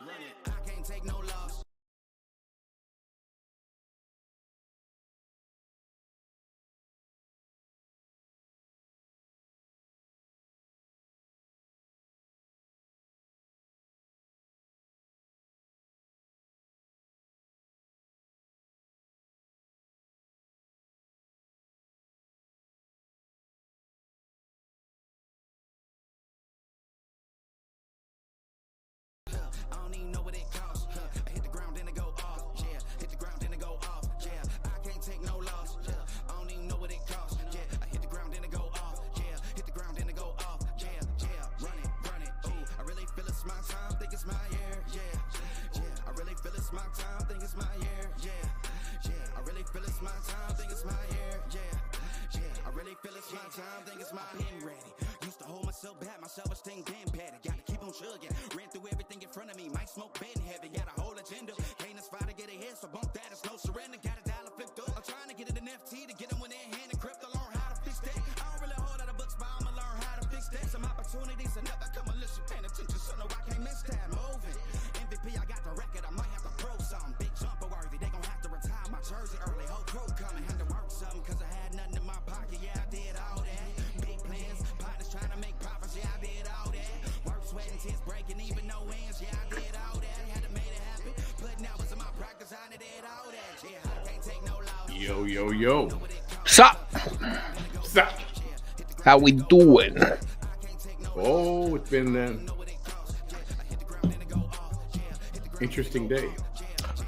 Run it. I can't take no loss. I don't even know what it costs. I hit the ground, then it go off. Yeah, hit the ground, then it go off. Yeah, I can't take no loss. Yeah, I don't even know what it costs. Yeah, I hit the ground, then it go off. Yeah, hit the ground, then it go off. Yeah, run it, run it. Ooh, I really feel it's my time, think it's my year. Yeah, I really feel it's my time, think it's my year. Yeah, I really feel it's my time, think it's my year. I really feel it's my time, think it's my been ready. Used to hold myself back, my self-esteem been patted. Gotta keep on chugging, ran through everything in front of me. Might smoke bed heavy, got a whole agenda. Can't aspire to get ahead, so bump that, it's no surrender. Got a dollar flipped up, I'm trying to get it an FT to get them when they're hand and crypto. Learn how to fix that. I don't really hold out of books, but I'ma learn how to fix that. Some opportunities are never come unless you paying attention, so no, I can't miss that. Moving, MVP, I got the record, I might have to throw something. Big jumper worthy, they gon' have to retire my jersey early. Whole crew coming, had to work something, cause I had nothing in my pocket. Yeah, I did all that. Big plans, partners trying to make profits. Yeah, I did all that. Work, sweat, and tears breaking, even no ends. Yeah, I did all that. Had to make it happen. Putting hours in my practice, I did all that. Yeah, I can't take no loss. Yo. Sup? How we doing? Oh, it's been an interesting day.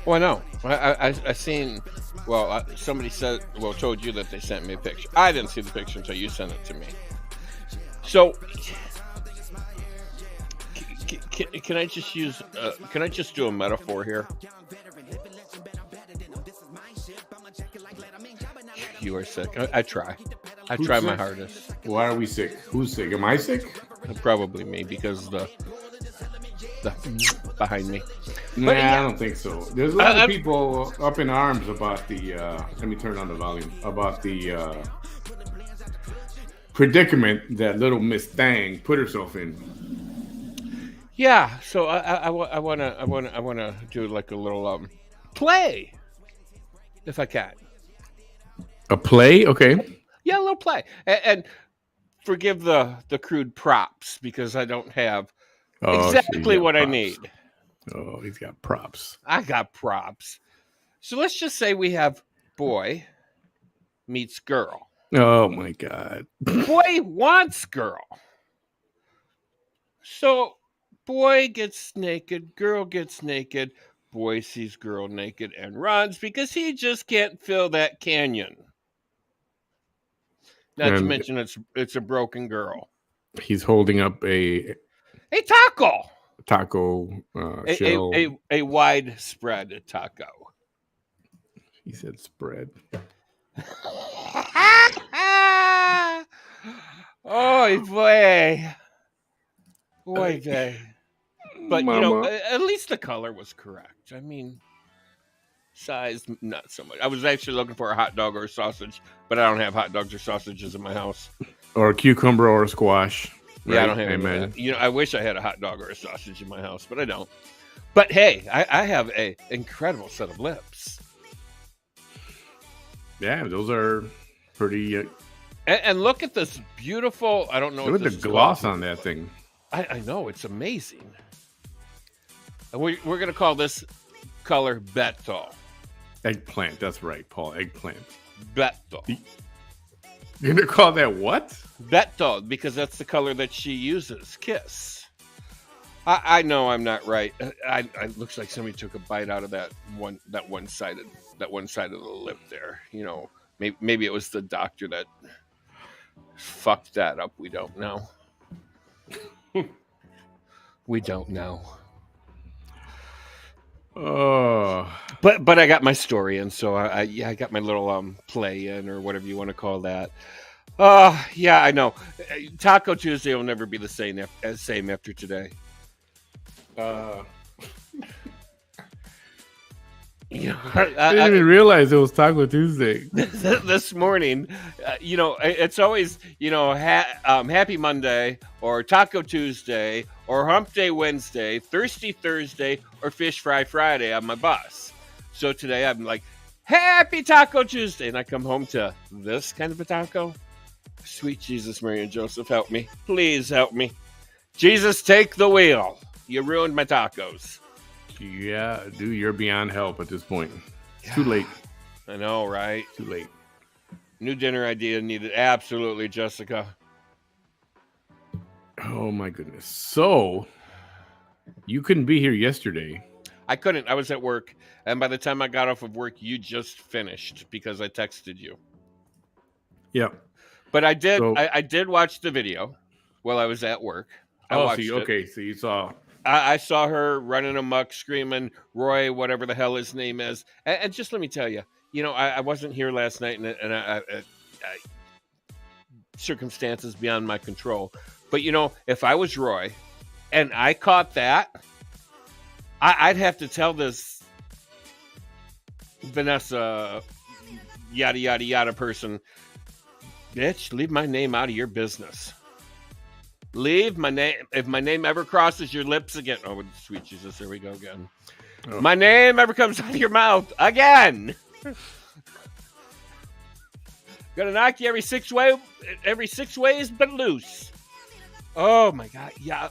Well, I know. I seen. Well, somebody said. Well, told you that they sent me a picture. I didn't see the picture until you sent it to me. So, can I just use? Can I just do a metaphor here? You are sick. I try. I Who's try my sick? hardest. Why are we sick? Who's sick? Am I sick? Probably me because the behind me. Nah, yeah. I don't think so. There's a lot of people up in arms about the. Let me turn on the volume. About the predicament that little Miss Thang put herself in. Yeah. So I wanna do like a little play, if I can. A play? Okay. Yeah, a little play, and forgive the crude props because I don't have exactly what props. I need. Oh, he's got props. I got props. So let's just say we have boy meets girl. Oh my God. Boy wants girl. So boy gets naked, girl gets naked, boy sees girl naked and runs because he just can't fill that canyon. Not to mention it's a broken girl. He's holding up a taco shell. A widespread taco. He said spread. Oh boy. Boy, but Mama. you know, at least the color was correct. I mean, size not so much. I was actually looking for a hot dog or a sausage, but I don't have hot dogs or sausages in my house. Or a cucumber or a squash. Right? Yeah, I don't have any of that. You know, I wish I had a hot dog or a sausage in my house, but I don't. But hey, I have a incredible set of lips. Yeah, those are pretty. And look at this beautiful. I don't know. Look at the gloss on that thing. I know, it's amazing. And we're gonna call this color Beto. Eggplant. That's right, Paul. Eggplant. Beto. You're gonna call that what? Beto, because that's the color that she uses. Kiss. I know I'm not right. It looks like somebody took a bite out of that one side of the lip there. You know, maybe it was the doctor that fucked that up. We don't know. We don't know. Oh, but I got my story in, so I got my little play in, or whatever you want to call that. Yeah, I know. Taco Tuesday will never be the same after today. You know, I didn't even realize it was Taco Tuesday. this morning, it's always, Happy Monday or Taco Tuesday or Hump Day Wednesday, Thirsty Thursday, or Fish Fry Friday on my bus. So today I'm like, Happy Taco Tuesday. And I come home to this kind of a taco. Sweet Jesus, Mary and Joseph, help me. Please help me. Jesus, take the wheel. You ruined my tacos. Yeah, dude, you're beyond help at this point. It's too late. I know, right? Too late. New dinner idea needed. Absolutely, Jessica. Oh, my goodness. So, you couldn't be here yesterday. I couldn't. I was at work. And by the time I got off of work, you just finished because I texted you. Yep. But I did. So, I did watch the video while I was at work. I watched it. Okay. So you saw. I saw her running amok, screaming, Roy, whatever the hell his name is. And just let me tell you, I wasn't here last night, and I circumstances beyond my control. But, if I was Roy and I caught that, I'd have to tell this Vanessa yada, yada, yada person, bitch, leave my name out of your business. Leave my name. If my name ever crosses your lips again. Oh, sweet Jesus, there we go again. Oh. My name ever comes out of your mouth again. Gonna knock you every six ways but loose. Oh my God. Yeah.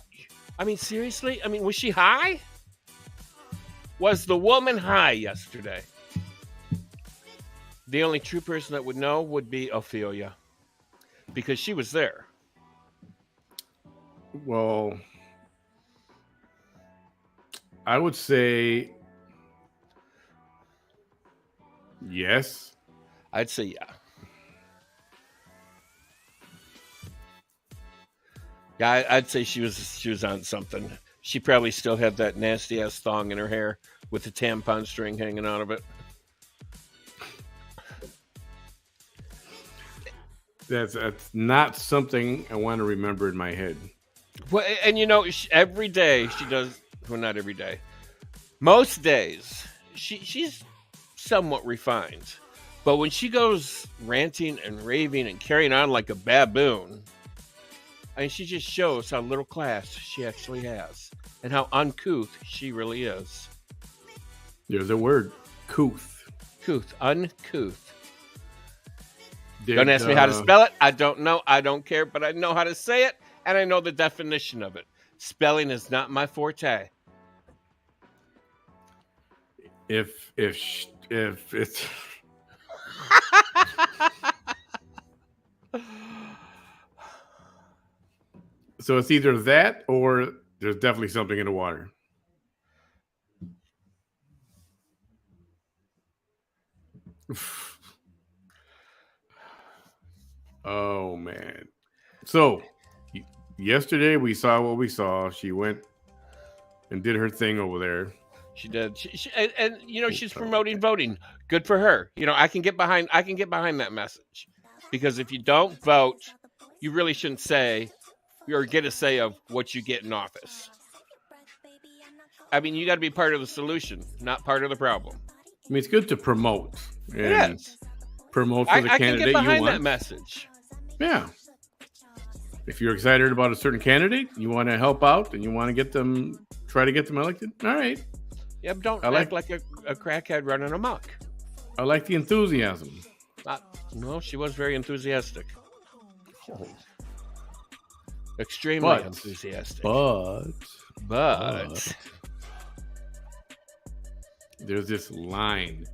I mean, seriously? I mean, was she high? Was the woman high yesterday? The only true person that would know would be Ophelia, because she was there. Well, I would say yes. I'd say yeah. Yeah, I'd say she was on something. She probably still had that nasty ass thong in her hair with the tampon string hanging out of it. That's not something I want to remember in my head. Well, and every day she does. Well, not every day. Most days she's somewhat refined, but when she goes ranting and raving and carrying on like a baboon, I mean, she just shows how little class she actually has and how uncouth she really is. There's a word, couth. Uncouth. Don't ask me how to spell it. I don't know. I don't care, but I know how to say it, and I know the definition of it. Spelling is not my forte. If it's so it's either that or there's definitely something in the water. Oh man. So yesterday we saw what we saw. She went and did her thing over there. She did. And she's promoting voting. Good for her. I can get behind that message. Because if you don't vote, you really shouldn't say or get a say of what you get in office. I mean, you got to be part of the solution, not part of the problem. I mean, it's good to promote. It is. Promote for the candidate you want. I can get behind that message. Yeah. If you're excited about a certain candidate, you want to help out and you want to try to get them elected. All right. Yeah, but don't act like a crackhead running amok. I like the enthusiasm. No, she was very enthusiastic. Oh. Extremely enthusiastic. But there's this line.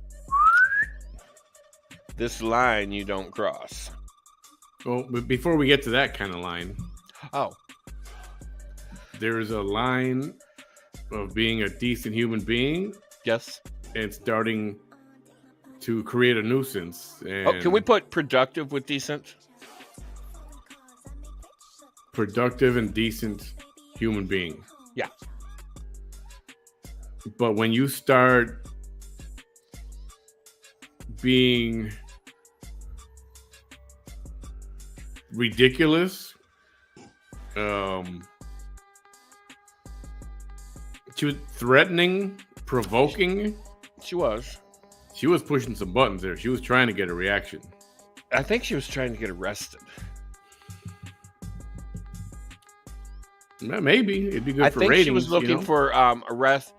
This line you don't cross. Well, but before we get to that kind of line. Oh. There's a line of being a decent human being. Yes. And starting to create a nuisance. And can we put productive with decent? Productive and decent human being. Yeah. But when you start being ridiculous, she was threatening, provoking. She was. She was pushing some buttons there. She was trying to get a reaction. I think she was trying to get arrested. Maybe it'd be good I for think ratings. she was looking you know? for arrest.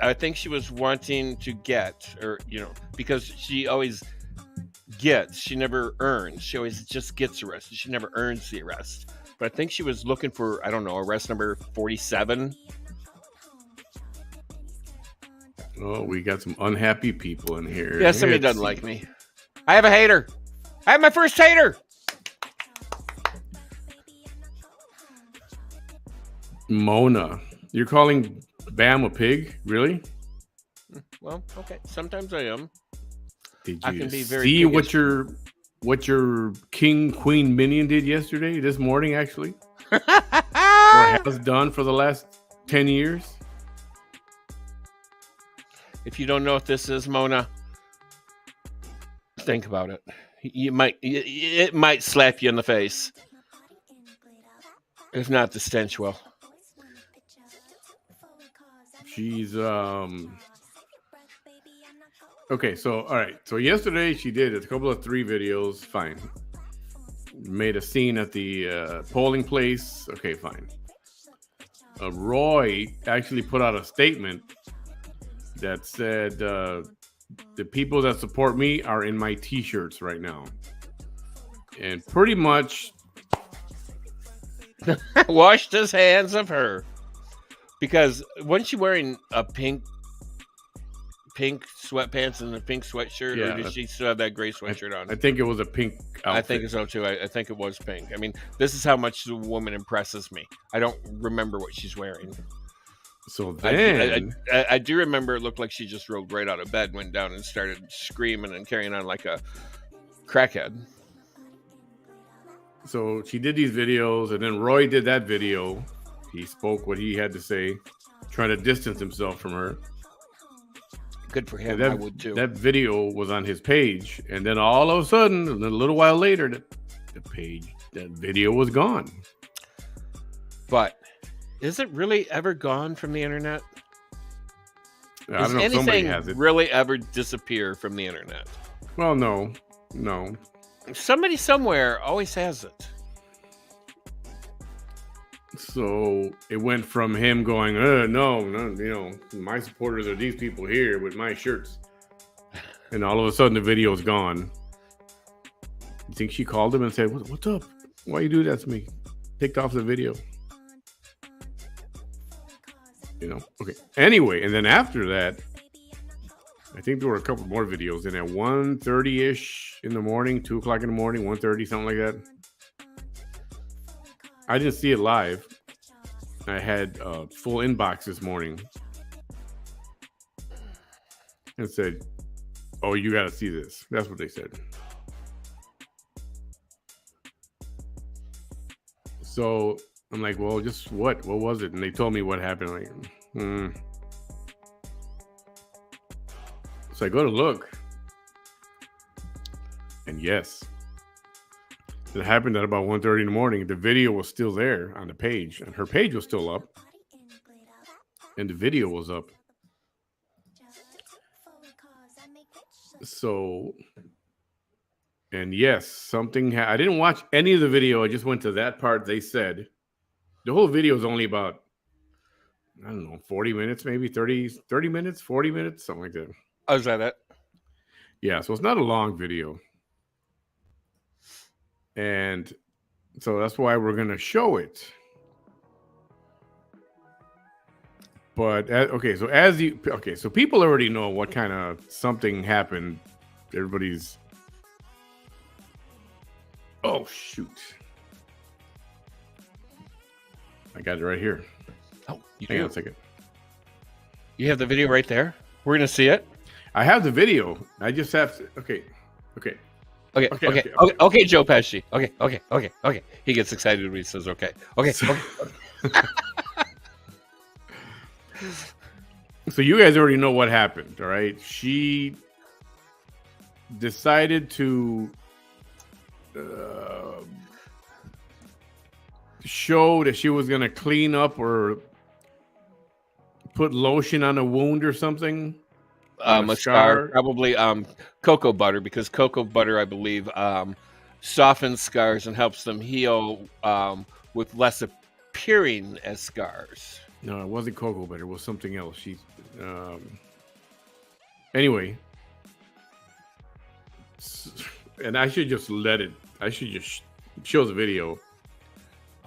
I think she was wanting to get, or because she always gets, she never earns. She always just gets arrested. She never earns the arrest. But I think she was looking for, I don't know, arrest number 47. Oh, we got some unhappy people in here. Yeah, somebody doesn't like me. I have a hater. I have my first hater. Mona, you're calling Bam a pig? Really? Well, okay. Sometimes I am. Did I you can be very see piggish. what your king queen minion did yesterday? This morning, actually, or has done for the last 10 years? If you don't know what this is, Mona, think about it. It might slap you in the face. If not, the stench will. She's okay. So all right. So yesterday she did a couple of 3 videos. Fine. Made a scene at the polling place. Okay, fine. Roy actually put out a statement that said the people that support me are in my T-shirts right now, and pretty much washed his hands of her. Because wasn't she wearing a pink sweatpants and a pink sweatshirt, Yeah, or did she still have that gray sweatshirt on? I think it was a pink outfit. I think so too. I think it was pink. I mean, this is how much the woman impresses me. I don't remember what she's wearing. So then I do remember it looked like she just rolled right out of bed, went down and started screaming and carrying on like a crackhead. So she did these videos, and then Roy did that video. He spoke what he had to say, trying to distance himself from her. Good for him. That, I would too. That video was on his page, and then all of a sudden, a little while later, that video was gone. But is it really ever gone from the internet? I don't know if somebody has it. Really ever disappear from the internet? Well, no. Somebody somewhere always has it. So it went from him going, no, my supporters are these people here with my shirts. And all of a sudden the video's gone. You think she called him and said, what's up? Why you do that to me? Take off the video. Okay. Anyway, and then after that, I think there were a couple more videos. And at 1:30-ish in the morning, 2 o'clock in the morning, 1:30, something like that. I didn't see it live. I had a full inbox this morning and said, "Oh, you got to see this." That's what they said. So I'm like, "Well, just what? What was it?" And they told me what happened. I'm like, So I go to look, and yes. It happened at about 1:30 in the morning. The video was still there on the page, and her page was still up, and the video was up. So, and yes, something. I didn't watch any of the video. I just went to that part. They said the whole video is only about, I don't know, 40 minutes, maybe 30 minutes, 40 minutes, something like that. Oh, is that it? Yeah, so it's not a long video. And so that's why we're going to show it. But, so people already know what kind of something happened. Everybody's, oh, shoot. I got it right here. Oh, you Hang do? on a second. You have the video right there? We're going to see it? I have the video. I just have to, okay. Okay, Joe Pesci. Okay. He gets excited when he says okay. Okay. So you guys already know what happened, all right? She decided to show that she was going to clean up or put lotion on a wound or something. A scar, probably cocoa butter, because cocoa butter, I believe, softens scars and helps them heal with less appearing as scars. No, it wasn't cocoa butter. It was something else. Anyway, and I should just I should just show the video.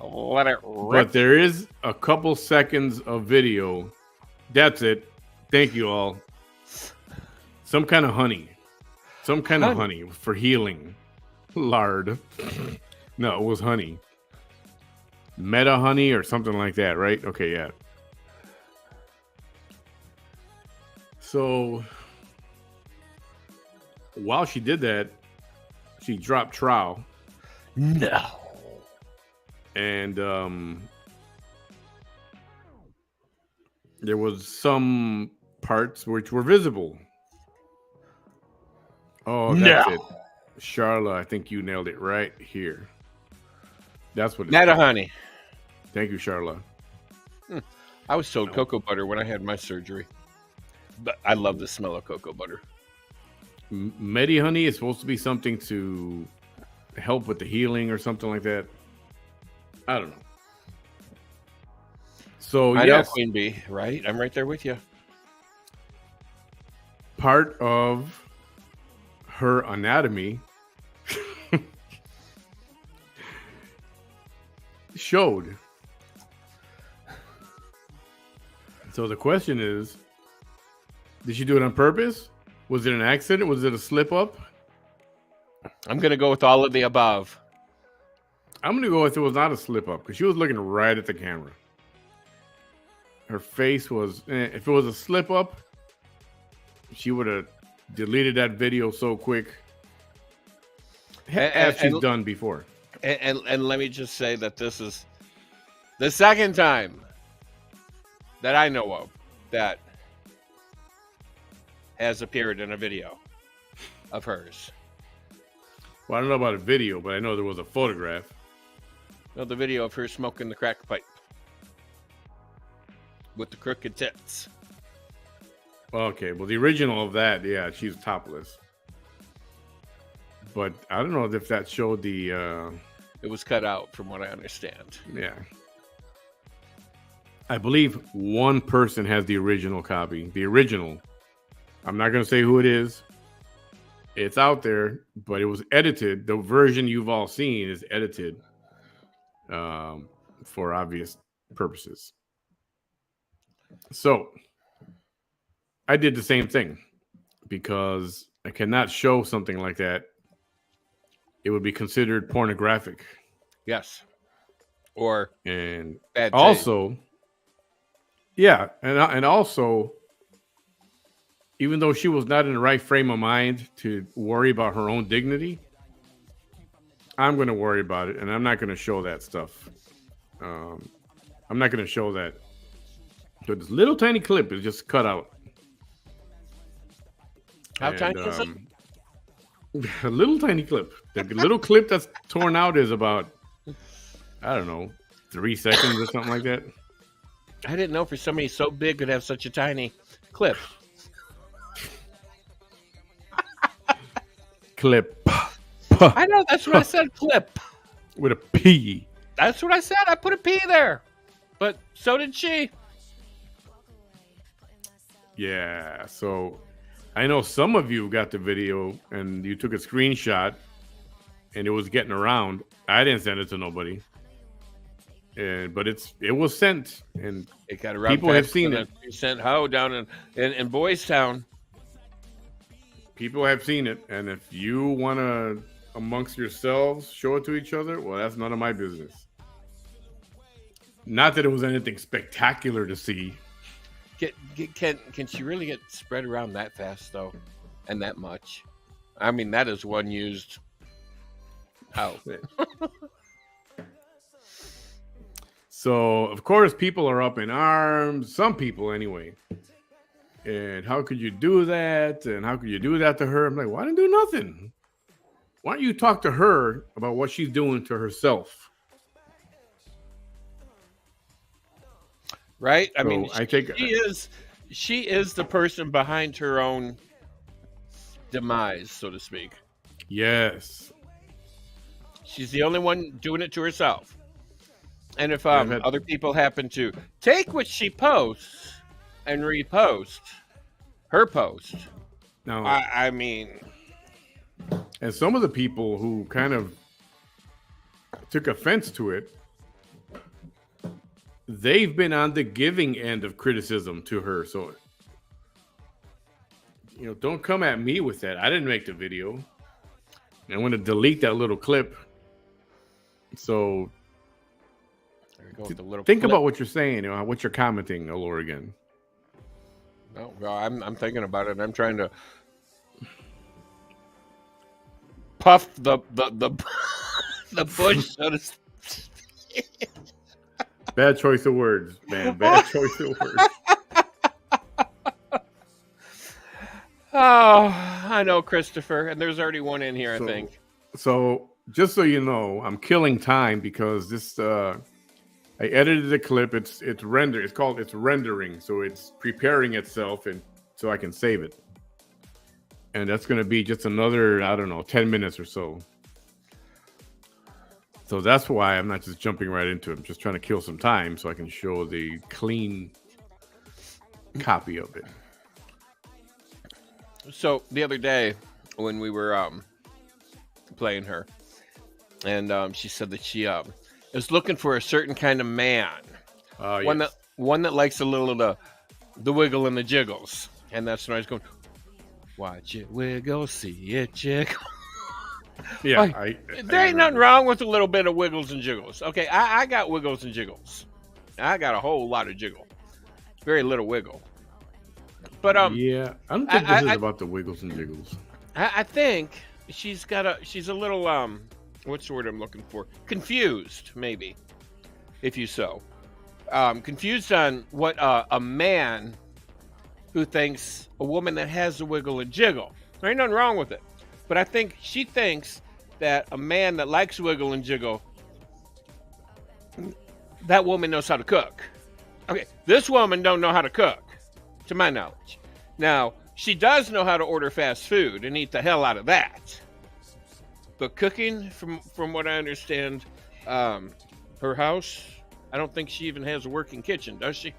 Let it rip. But there is a couple seconds of video. That's it. Thank you all. Some kind of honey. Some kind of honey for healing. Lard. No, it was honey. Meta honey or something like that, right? Okay, yeah. So while she did that, she dropped trowel. No. And there was some parts which were visible. Oh, that's it. Charla, I think you nailed it right here. That's what it's Meta honey. Thank you, Charla. I was told cocoa butter when I had my surgery. But I love the smell of cocoa butter. Medi honey is supposed to be something to help with the healing or something like that. I don't know. So I know Queen Bee, right? I'm right there with you. Part of her anatomy showed. So the question is, did she do it on purpose? Was it an accident? Was it a slip up? I'm going to go with all of the above. I'm going to go with it was not a slip up because she was looking right at the camera. Her face was, if it was a slip up, she would have deleted that video so quick. As she's done before. And let me just say that this is the second time that I know of that has appeared in a video of hers. Well, I don't know about a video, but I know there was a photograph. No, the video of her smoking the crack pipe with the crooked tits. Okay, well, the original of that, yeah, she's topless. But I don't know if that showed the... It was cut out, from what I understand. Yeah. I believe one person has the original copy. The original. I'm not going to say who it is. It's out there, but it was edited. The version you've all seen is edited for obvious purposes. So I did the same thing because I cannot show something like that. It would be considered pornographic. Yes. Or and bad also, taste. Yeah, and also, even though she was not in the right frame of mind to worry about her own dignity, I'm going to worry about it, and I'm not going to show that stuff. I'm not going to show that. So this little tiny clip is just cut out. How tiny is it? A little tiny clip. The little clip that's torn out is about, I don't know, 3 seconds or something like that. I didn't know for somebody so big could have such a tiny clip. Clip. I know, that's what I said, clip. With a P. That's what I said. I put a P there. But so did she. Yeah, so I know some of you got the video and you took a screenshot and it was getting around. I didn't send it to nobody. But it was sent, and it got around. People have seen it. Sent Ho down in Boys Town. People have seen it, and if you want to, amongst yourselves, show it to each other, well, that's none of my business. Not that it was anything spectacular to see. Can she really get spread around that fast, though, and that much? I mean, that is one used outfit. So, of course, people are up in arms. Some people, anyway. And how could you do that? And how could you do that to her? I'm like, why didn't do nothing? Why don't you talk to her about what she's doing to herself? Right? I So mean, She is the person behind her own demise, so to speak. Yes. She's the only one doing it to herself. And if I've had other people happen to take what she posts and repost her post, now, I mean, and some of the people who kind of took offense to it, they've been on the giving end of criticism to her. So, don't come at me with that. I didn't make the video. I want to delete that little clip. So, there we go with the little think clip. about what you're saying. What you're commenting, all again. No, well, I'm thinking about it. And I'm trying to puff the the bush, so to speak. Bad choice of words, man. Bad choice of words. Oh, I know, Christopher, and there's already one in here, I think. So, just so you know, I'm killing time because this. I edited the clip. It's render. It's rendering, so it's preparing itself, and so I can save it. And that's going to be just another, I don't know, 10 minutes or so. So that's why I'm not just jumping right into it. I'm just trying to kill some time so I can show the clean copy of it. So the other day when we were playing her, and she said that she is looking for a certain kind of man, Yes. one that likes a little of the wiggle and the jiggles, and that's when I was going, watch it wiggle, see it jiggle. Yeah, there ain't nothing wrong with a little bit of wiggles and jiggles. Okay, I got wiggles and jiggles. I got a whole lot of jiggle, very little wiggle. But yeah, I don't think this is about the wiggles and jiggles. I think she's a little what's the word I'm looking for? Confused, maybe, if you so. Confused on what a man who thinks a woman that has a wiggle and jiggle. There ain't nothing wrong with it. But I think she thinks that a man that likes wiggle and jiggle, that woman knows how to cook. Okay, this woman don't know how to cook, to my knowledge. Now, she does know how to order fast food and eat the hell out of that. But cooking, from what I understand, her house, I don't think she even has a working kitchen, does she?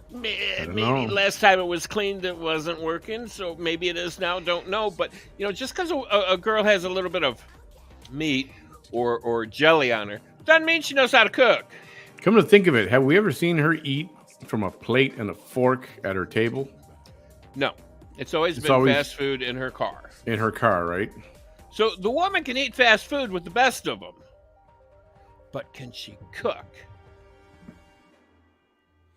Maybe last time it was cleaned, it wasn't working, so maybe it is now. Don't know, but just because a girl has a little bit of meat or jelly on her doesn't mean she knows how to cook. Come to think of it, have we ever seen her eat from a plate and a fork at her table? No, it's always been fast food in her car. In her car, right? So the woman can eat fast food with the best of them, but can she cook?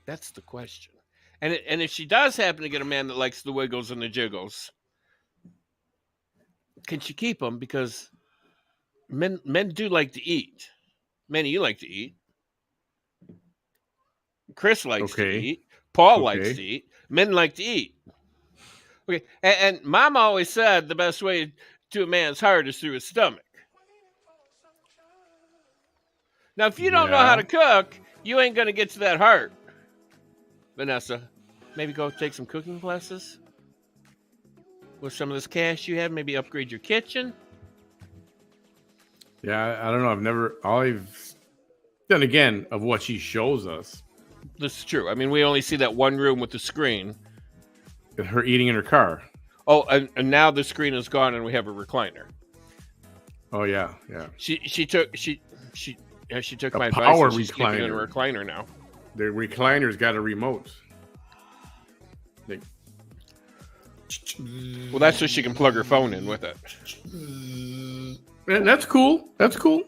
That's the question. And if she does happen to get a man that likes the wiggles and the jiggles, can she keep him? Because men do like to eat. Manny, you like to eat. Chris likes to eat. Paul likes to eat. Men like to eat. Okay, and Mama always said the best way to a man's heart is through his stomach. Now, if you don't know how to cook, you ain't going to get to that heart. Vanessa, maybe go take some cooking classes? With some of this cash you have, maybe upgrade your kitchen? Yeah, I don't know. I've done again of what she shows us. This is true. I mean, we only see that one room with the screen. Her eating in her car. Oh, and now the screen is gone and we have a recliner. Oh, yeah. She took my advice. Power and she's recliner. In a recliner now. The recliner's got a remote. Well, that's so she can plug her phone in with it. And that's cool. That's cool.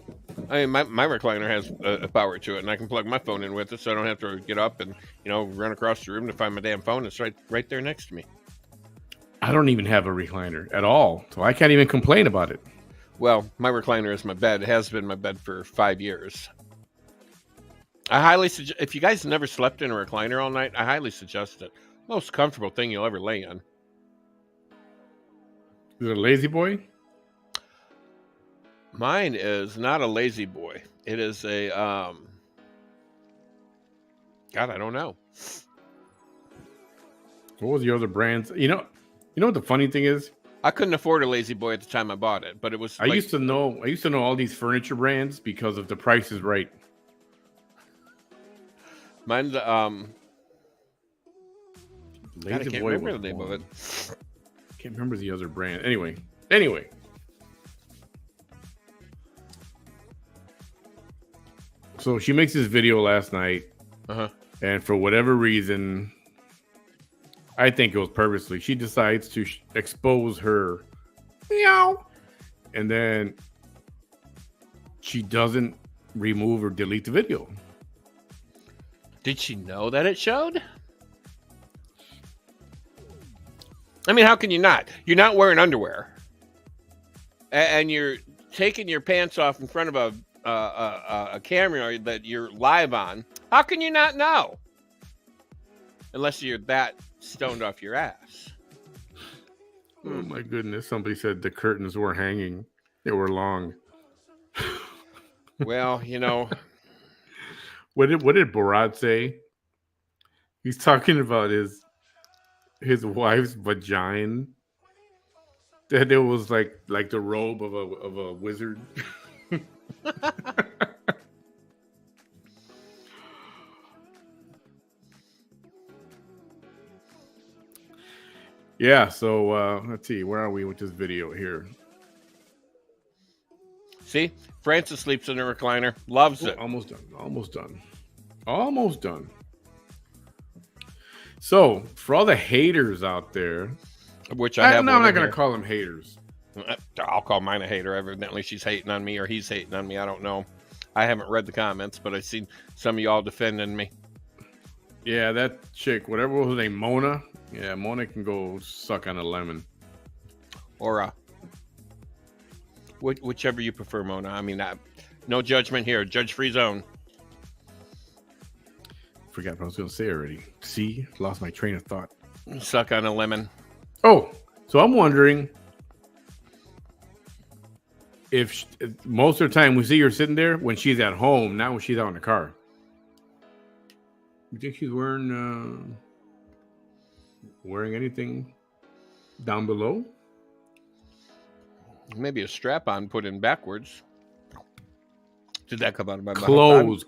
I mean, my recliner has a power to it, and I can plug my phone in with it, so I don't have to get up and run across the room to find my damn phone. It's right there next to me. I don't even have a recliner at all, so I can't even complain about it. Well, my recliner is my bed. It has been my bed for 5 years. I highly suggest, if you guys never slept in a recliner all night, I highly suggest it. Most comfortable thing you'll ever lay in. Is it a lazy boy? Mine is not a lazy boy. It is a God, I don't know. What was the other brands? You know what the funny thing is? I couldn't afford a Lazy Boy at the time I bought it, but it was. I used to know all these furniture brands because of the Price is Right. Mine's God, I Lazy can't Boy remember was the name of one. it. Can't remember the other brand. Anyway. So she makes this video last night, and for whatever reason, I think it was purposely, she decides to expose her meow, and then she doesn't remove or delete the video. Did she know that it showed? I mean, how can you not? You're not wearing underwear, and you're taking your pants off in front of a camera that you're live on. How can you not know? Unless you're that stoned off your ass. Oh my goodness! Somebody said the curtains were hanging; they were long. Well, you know, what did Borat say? He's talking about his wife's vagina. That it was like the robe of a wizard. Yeah, so let's see, where are we with this video here? see, Francis sleeps in a recliner, loves it. Almost done. So, for all the haters out there, Which I have. I'm not going to call them haters. I'll call mine a hater. Evidently, she's hating on me, or he's hating on me. I don't know. I haven't read the comments, but I've seen some of y'all defending me. Yeah, that chick, whatever was her name, Mona. Yeah, Mona can go suck on a lemon. Or whichever you prefer, Mona. I mean, no judgment here. Judge-free zone. Forgot what I was going to say already. See? Lost my train of thought. Suck on a lemon. Oh, so I'm wondering if most of the time we see her sitting there when she's at home, not when she's out in the car. You think she's wearing anything down below? Maybe a strap-on put in backwards. Did that come out of my mouth?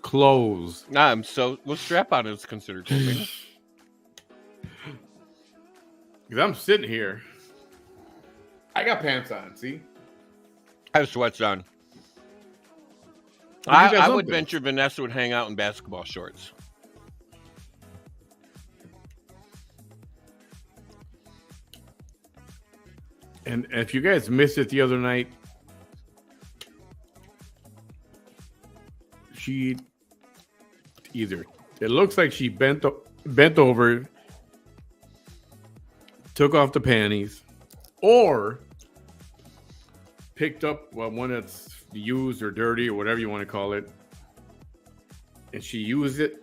Clothes. Well, strap-on is considered clothing. Because I'm sitting here. I got pants on, see? I have sweats on. I would venture Vanessa would hang out in basketball shorts. And if you guys missed it the other night, it looks like she bent over, took off the panties, or picked up one that's used or dirty or whatever you want to call it, and she used it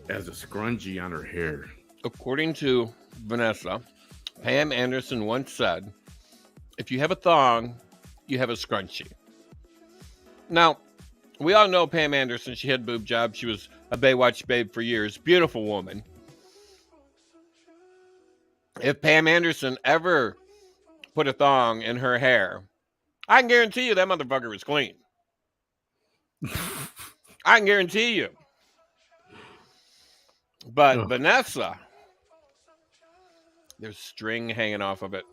as a scrunchie on her hair. According to Vanessa, Pam Anderson once said, if you have a thong, you have a scrunchie. Now, we all know Pam Anderson. She had boob jobs. She was a Baywatch babe for years. Beautiful woman. If Pam Anderson ever put a thong in her hair, I can guarantee you that motherfucker was clean. I can guarantee you. But Vanessa, there's string hanging off of it.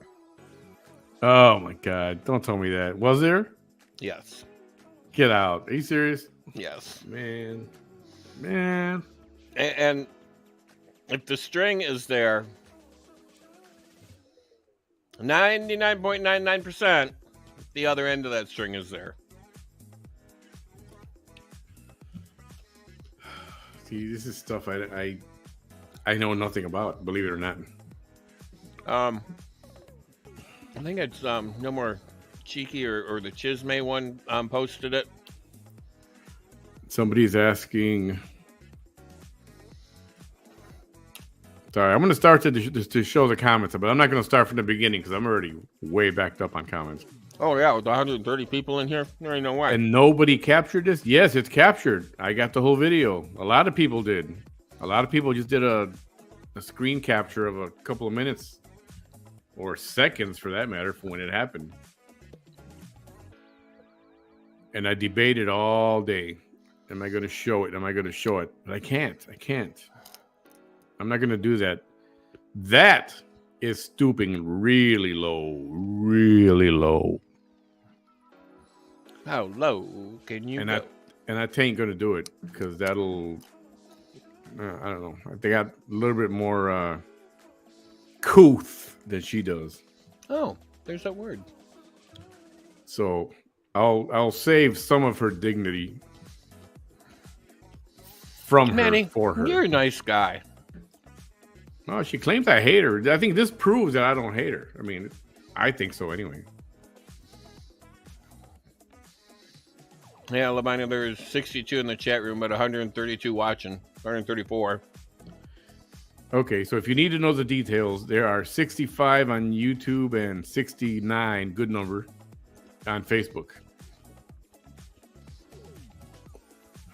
Oh my God. Don't tell me that. Was there? Yes. Get out. Are you serious? Yes. Man. And if the string is there, 99.99%, the other end of that string is there. See, this is stuff I know nothing about, believe it or not. I think it's No More Cheeky or the Chisme one posted it. Somebody's asking. Sorry, I'm going to start to show the comments, but I'm not going to start from the beginning because I'm already way backed up on comments. Oh, yeah, with 130 people in here? There ain't no way. And nobody captured this? Yes, it's captured. I got the whole video. A lot of people did. A lot of people just did a screen capture of a couple of minutes or seconds, for that matter, from when it happened. And I debated all day. Am I going to show it? Am I going to show it? But I can't. I'm not going to do that. That is stooping really low. Really low. How low can you go? And I ain't going to do it because that'll... I don't know. They got a little bit more couth than she does. Oh, there's that word. So I'll save some of her dignity from Manny, her for her. You're a nice guy. Oh, she claims I hate her. I think this proves that I don't hate her. I mean, I think so anyway. Yeah, Labina, there's 62 in the chat room, but 132 watching. 134. Okay, so if you need to know the details, there are 65 on YouTube and 69, good number, on Facebook.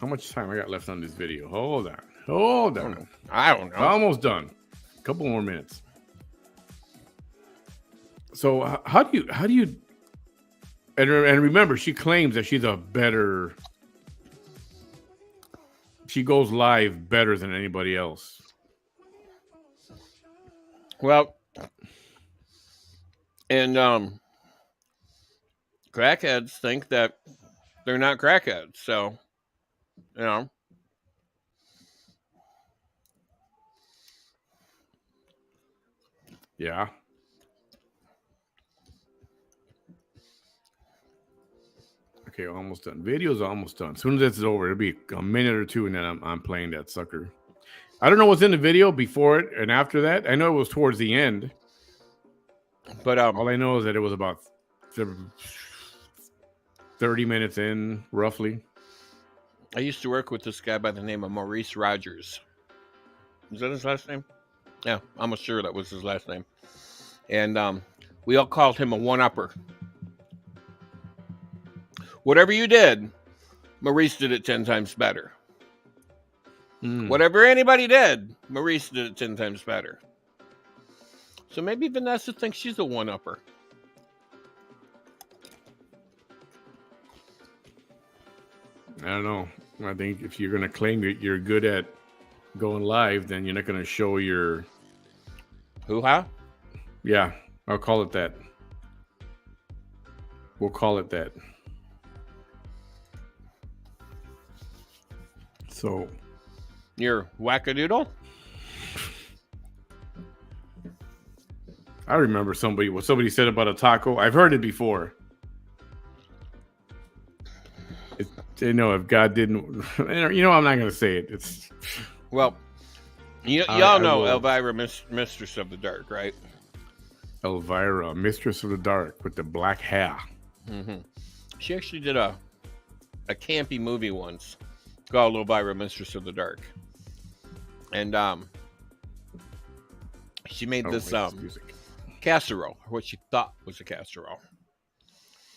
How much time I got left on this video? Hold on. I don't know. Almost done. A couple more minutes. So how do you and remember, she claims that she goes live better than anybody else. Well, and crackheads think that they're not crackheads, so you know. Yeah. Okay, almost done. Video's almost done. As soon as this is over, it'll be a minute or two, and then I'm playing that sucker. I don't know what's in the video before it and after that. I know it was towards the end, But all I know is that it was about 30 minutes in, roughly. I used to work with this guy by the name of Maurice Rogers. Is that his last name? Yeah, I'm sure that was his last name. And we all called him a one-upper. Whatever you did, Maurice did it 10 times better. Whatever anybody did, Maurice did it 10 times better. So maybe Vanessa thinks she's a one-upper. I don't know. I think if you're going to claim that you're good at going live, then you're not going to show your... Hoo-ha? Yeah, I'll call it that. We'll call it that. So... You're wackadoodle? I remember what somebody said about a taco. I've heard it before. If God didn't... I'm not going to say it. It's... Well, y'all know Elvira, Mistress of the Dark, right? Elvira, Mistress of the Dark, with the black hair. Mm-hmm. She actually did a campy movie once called Elvira, Mistress of the Dark. And she made this casserole, or what she thought was a casserole.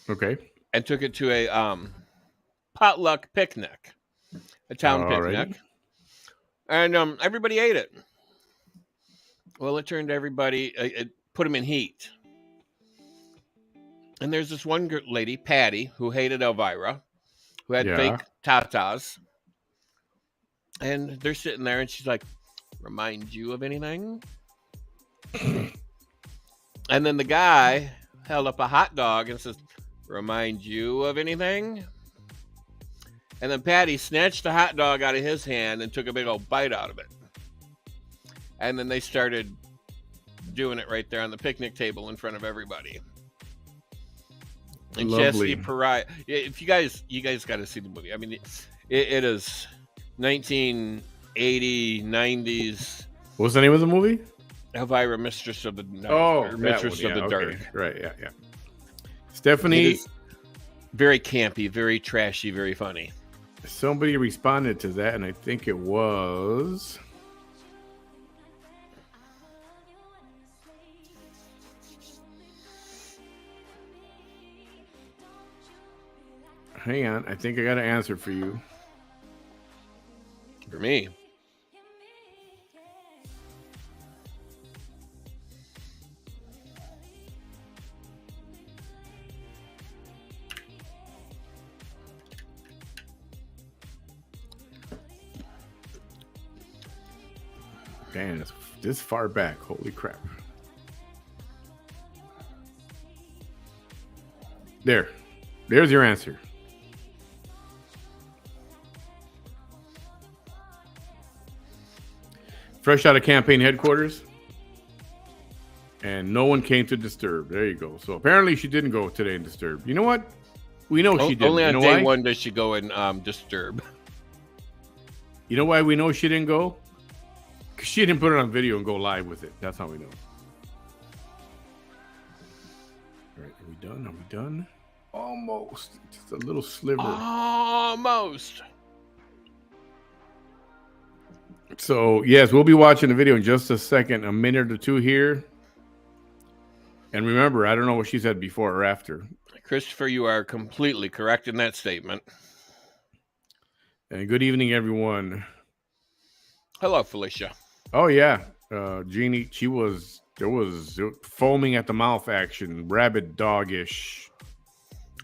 Okay. And took it to a potluck picnic, a town picnic. And everybody ate it. Well, it turned everybody, it put them in heat. And there's this one lady, Patty, who hated Elvira, who had fake tatas. And they're sitting there, and she's like, "Remind you of anything?" And then the guy held up a hot dog and says, "Remind you of anything?" And then Patty snatched the hot dog out of his hand and took a big old bite out of it. And then they started doing it right there on the picnic table in front of everybody. And Lovely. Chastity Pariah. If you guys got to see the movie. I mean, it is 1980, 90s. What's the name of the movie? Elvira, Mistress of the Night. Oh, Mistress of the Dark. Right, yeah. Stephanie. Very campy, very trashy, very funny. Somebody responded to that, and I think it was... Hang on, I think I got an answer for you. For me. Damn, it's this far back. Holy crap. There's your answer. Fresh out of campaign headquarters. And no one came to disturb. There you go. So apparently she didn't go today and disturb. You know what? We know she didn't. Only on you know day why? one does she go and disturb. You know why we know she didn't go? Because she didn't put it on video and go live with it. That's how we know. All right, are we done? Are we done? Almost. Just a little sliver. Almost. So, yes, we'll be watching the video in just a second, a minute or two here. And remember, I don't know what she said before or after. Christopher, you are completely correct in that statement. And good evening, everyone. Hello, Felicia. Oh, yeah. Jeannie, there was foaming at the mouth action, rabid doggish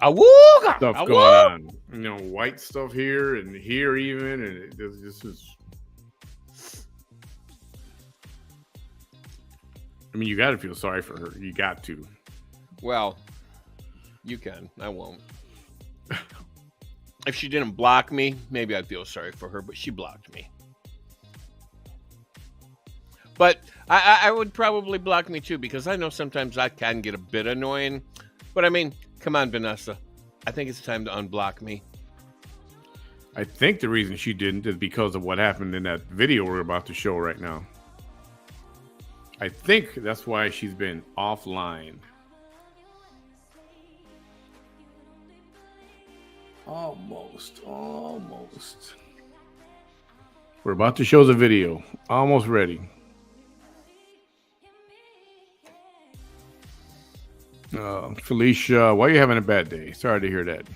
Awooga! stuff going on. You know, white stuff here and here even. And this is... I mean, you got to feel sorry for her. You got to. Well, you can. I won't. If she didn't block me, maybe I'd feel sorry for her, but she blocked me. But I would probably block me too, because I know sometimes I can get a bit annoying. But I mean, come on, Vanessa. I think it's time to unblock me. I think the reason she didn't is because of what happened in that video we're about to show right now. I think that's why she's been offline. Almost. We're about to show the video. Almost ready. Felicia, why are you having a bad day? Sorry to hear that.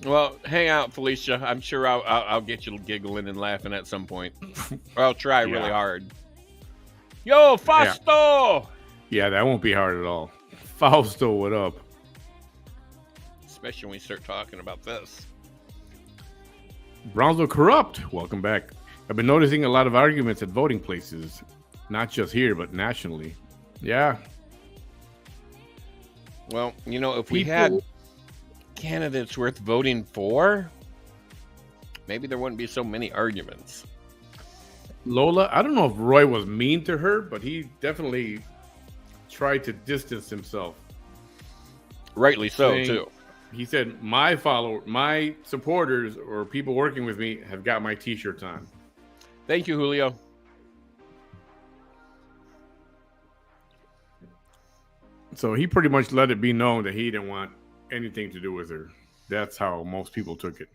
Well, hang out, Felicia. I'm sure I'll get you giggling and laughing at some point. Or I'll try really hard. Yo, Fausto! Yeah, that won't be hard at all. Fausto, what up? Especially when we start talking about this. Brownsville Corrupt, welcome back. I've been noticing a lot of arguments at voting places, not just here, but nationally. Yeah. Well, you know, if we had candidates worth voting for, maybe there wouldn't be so many arguments. Lola, I don't know if Roy was mean to her, but he definitely tried to distance himself. Rightly so, too. He said, my supporters or people working with me have got my t-shirts on. Thank you, Julio. So he pretty much let it be known that he didn't want anything to do with her. That's how most people took it.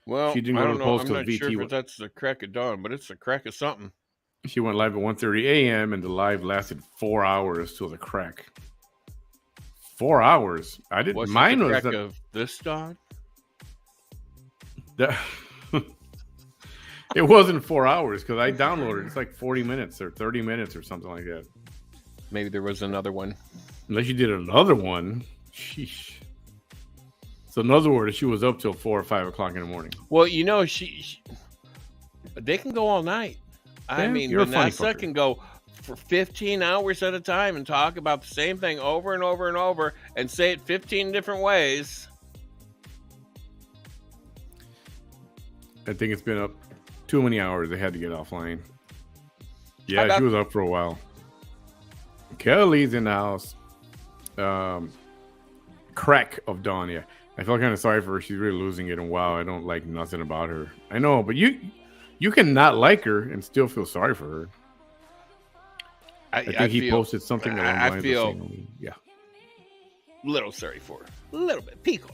Well, she didn't I go don't to the know. post I'm not VT. sure if that's the crack of dawn, but it's the crack of something. She went live at 1:30 a.m. and the live lasted 4 hours till the crack. 4 hours. I didn't. Was mine it the was crack of this dawn? It wasn't 4 hours because I downloaded it. It's like 40 minutes or 30 minutes or something like that. Maybe there was another one. Unless you did another one. Sheesh. So in other words, she was up till 4 or 5 o'clock in the morning. Well, you know, they can go all night. I mean, Vanessa can go for 15 hours at a time and talk about the same thing over and over and over and say it 15 different ways. I think it's been up too many hours. They had to get offline. Yeah, she was up for a while. Kelly's in the house. Crack of dawn, yeah. I felt kind of sorry for her. She's really losing it, and wow, I don't like nothing about her. I know, but you can not like her and still feel sorry for her. I think he posted something along the lines of saying, yeah. A little sorry for her. A little bit. Pico.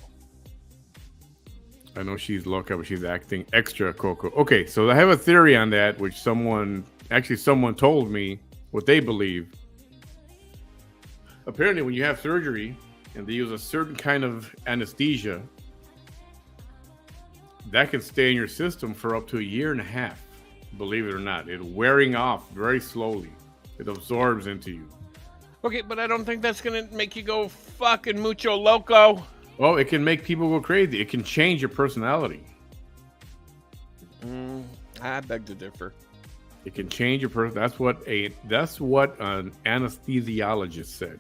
I know she's loca, but she's acting extra coco. Okay, so I have a theory on that, which someone told me what they believe. Apparently, when you have surgery and they use a certain kind of anesthesia, that can stay in your system for up to 1.5 years. Believe it or not, it's wearing off very slowly. It absorbs into you. Okay, but I don't think that's gonna make you go fucking mucho loco. Oh, it can make people go crazy. It can change your personality. I beg to differ. It can change a person. That's what an anesthesiologist said.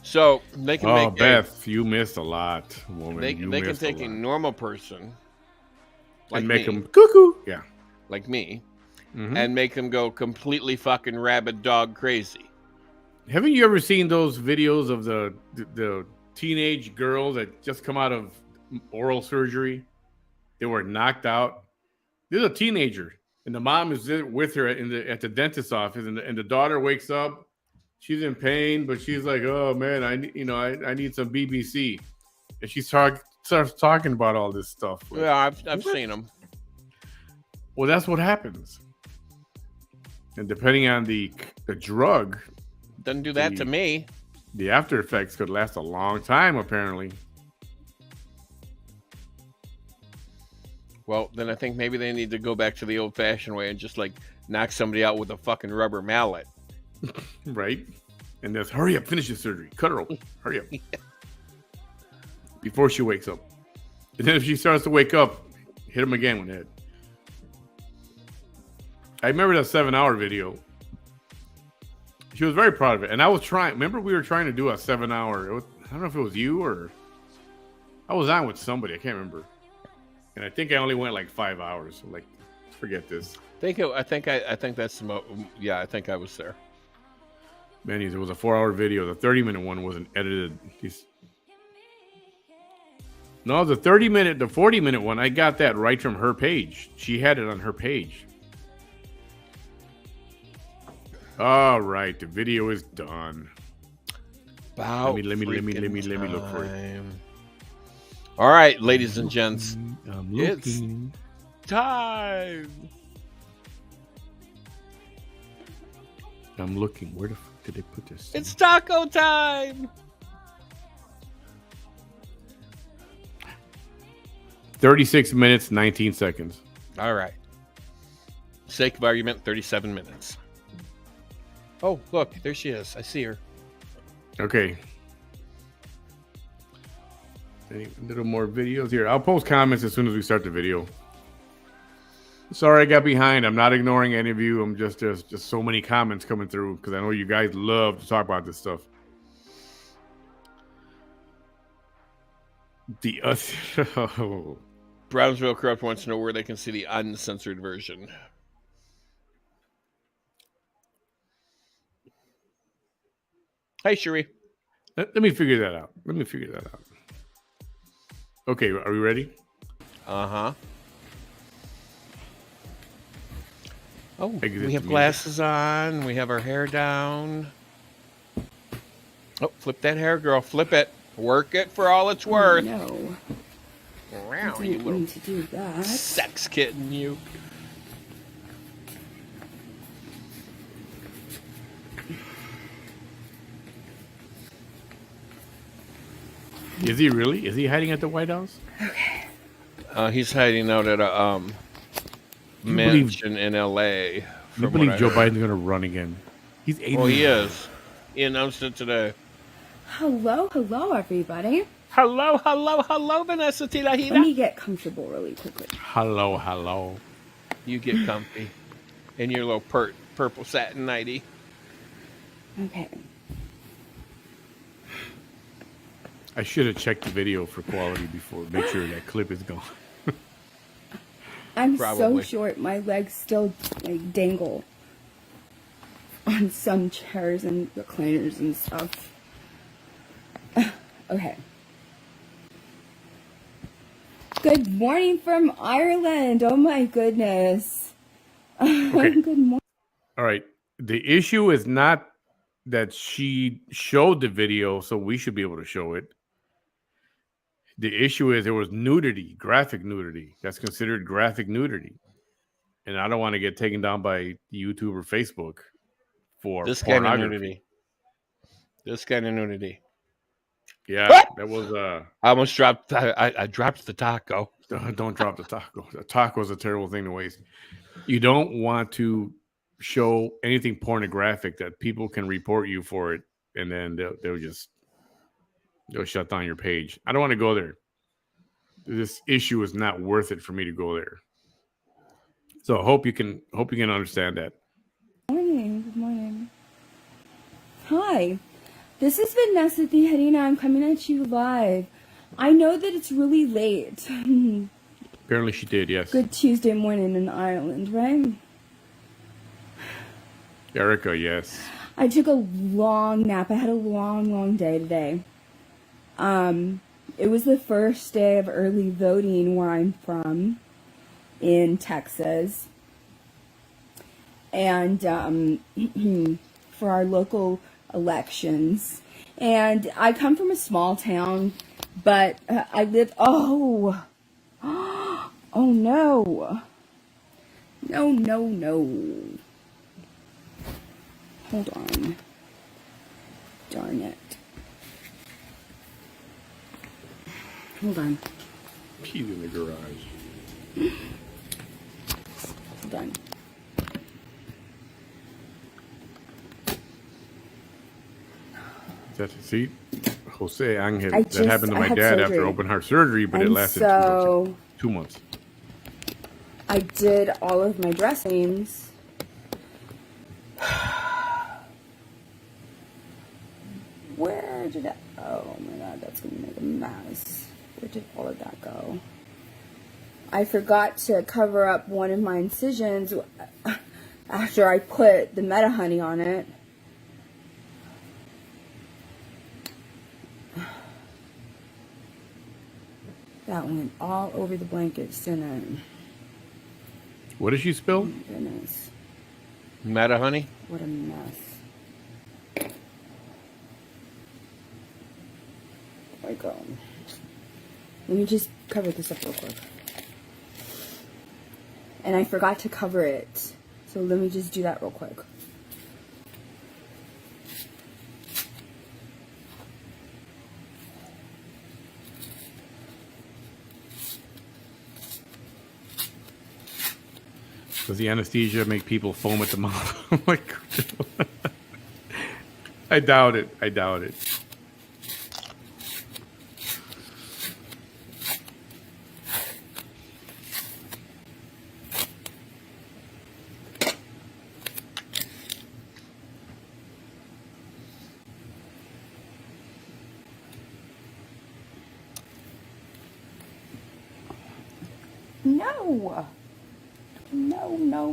So they can make Beth, you missed a lot, woman. they can take a normal person like and make me, them cuckoo. Yeah, like me, and make them go completely fucking rabid dog crazy. Haven't you ever seen those videos of the teenage girl that just come out of oral surgery? They were knocked out. This is a teenager, and the mom is with her at the dentist's office, and the daughter wakes up. She's in pain, but she's like, "Oh man, I need some BBC," and she starts talking about all this stuff. Like, yeah, I've seen them. Well, that's what happens, and depending on the drug, doesn't do that to me. The after effects could last a long time, apparently. Well, then I think maybe they need to go back to the old-fashioned way and just like knock somebody out with a fucking rubber mallet. Right? And that's hurry up, finish the surgery. Cut her open. Hurry up. Before she wakes up. And then if she starts to wake up, hit him again with the head. I remember that 7-hour video. She was very proud of it. And I was trying, remember we were trying to do a 7-hour, I don't know if it was you or I was on with somebody, I can't remember. And I think I only went like 5 hours. So like, forget this. I think that's the yeah, I think I was there. Manny, it was a 4-hour video. The 30-minute one wasn't edited. No, the 40-minute one, I got that right from her page. She had it on her page. All right, the video is done. About let me look for it. All right, ladies and gents, it's time. I'm looking. Where the fuck did they put this? It's taco time. 36 minutes, 19 seconds. All right. Sake of argument, 37 minutes. Oh, look, there she is. I see her. Okay. A little more videos here. I'll post comments as soon as we start the video. Sorry I got behind. I'm not ignoring any of you. I'm just so many comments coming through because I know you guys love to talk about this stuff. Brownsville Corrupt wants to know where they can see the uncensored version. Hey, Sheree. Let me figure that out. Okay, are we ready? Uh-huh. Oh, Exit we have glasses on. We have our hair down. Oh, flip that hair, girl. Flip it. Work it for all it's worth. No. Wow, I you didn't little mean to do that. sex kitten, you. Is he really? Is he hiding at the White House? Okay. He's hiding out at a mansion in L.A. I believe Joe Biden's going to run again. He's 80. Oh, he is. He announced it today. Hello, everybody. Hello, Vanessa Tilahida. Let me get comfortable really quickly. Hello. You get comfy in your little purple satin nightie. Okay. I should have checked the video for quality before. Make sure that clip is gone. I'm Probably. so short, my legs still like dangle on some chairs and recliners and stuff. Okay. Good morning from Ireland. Oh my goodness. Okay. Good morning. All right. The issue is not that she showed the video, so we should be able to show it. The issue is there was nudity, graphic nudity. That's considered graphic nudity. And I don't want to get taken down by YouTube or Facebook for This kind of pornography. nudity. This kind of nudity. Yeah, What? that was I almost dropped. I dropped the taco. don't drop the taco. The taco is a terrible thing to waste. You don't want to show anything pornographic that people can report you for it, and then they'll shut down your page. I don't want to go there. This issue is not worth it for me to go there. So hope you can understand that. Morning. Good morning. Hi. This is Vanessa Tijerina. I'm coming at you live. I know that it's really late. Apparently she did, yes. Good Tuesday morning in Ireland, right? Erica, yes. I took a long nap. I had a long day today. It was the first day of early voting where I'm from in Texas. And for our local elections. And I come from a small town, but I live... Oh! Oh, no. No. Hold on. Darn it. Hold on. She's in the garage. Hold on. See, Jose Angel. I That happened to I my had dad surgery. after open heart surgery, but it And lasted so 2 months. I did all of my dressings. Where did that... Oh my god, that's gonna make a mess. Where did all of that go? I forgot to cover up one of my incisions after I put the Meta Honey on it. That went all over the blankets, didn't it? What did she spill? Oh my goodness. Meta honey? What a mess. There we go. Let me just cover this up real quick. And I forgot to cover it. So let me just do that real quick. Does the anesthesia make people foam at the mouth? Oh my god. I doubt it.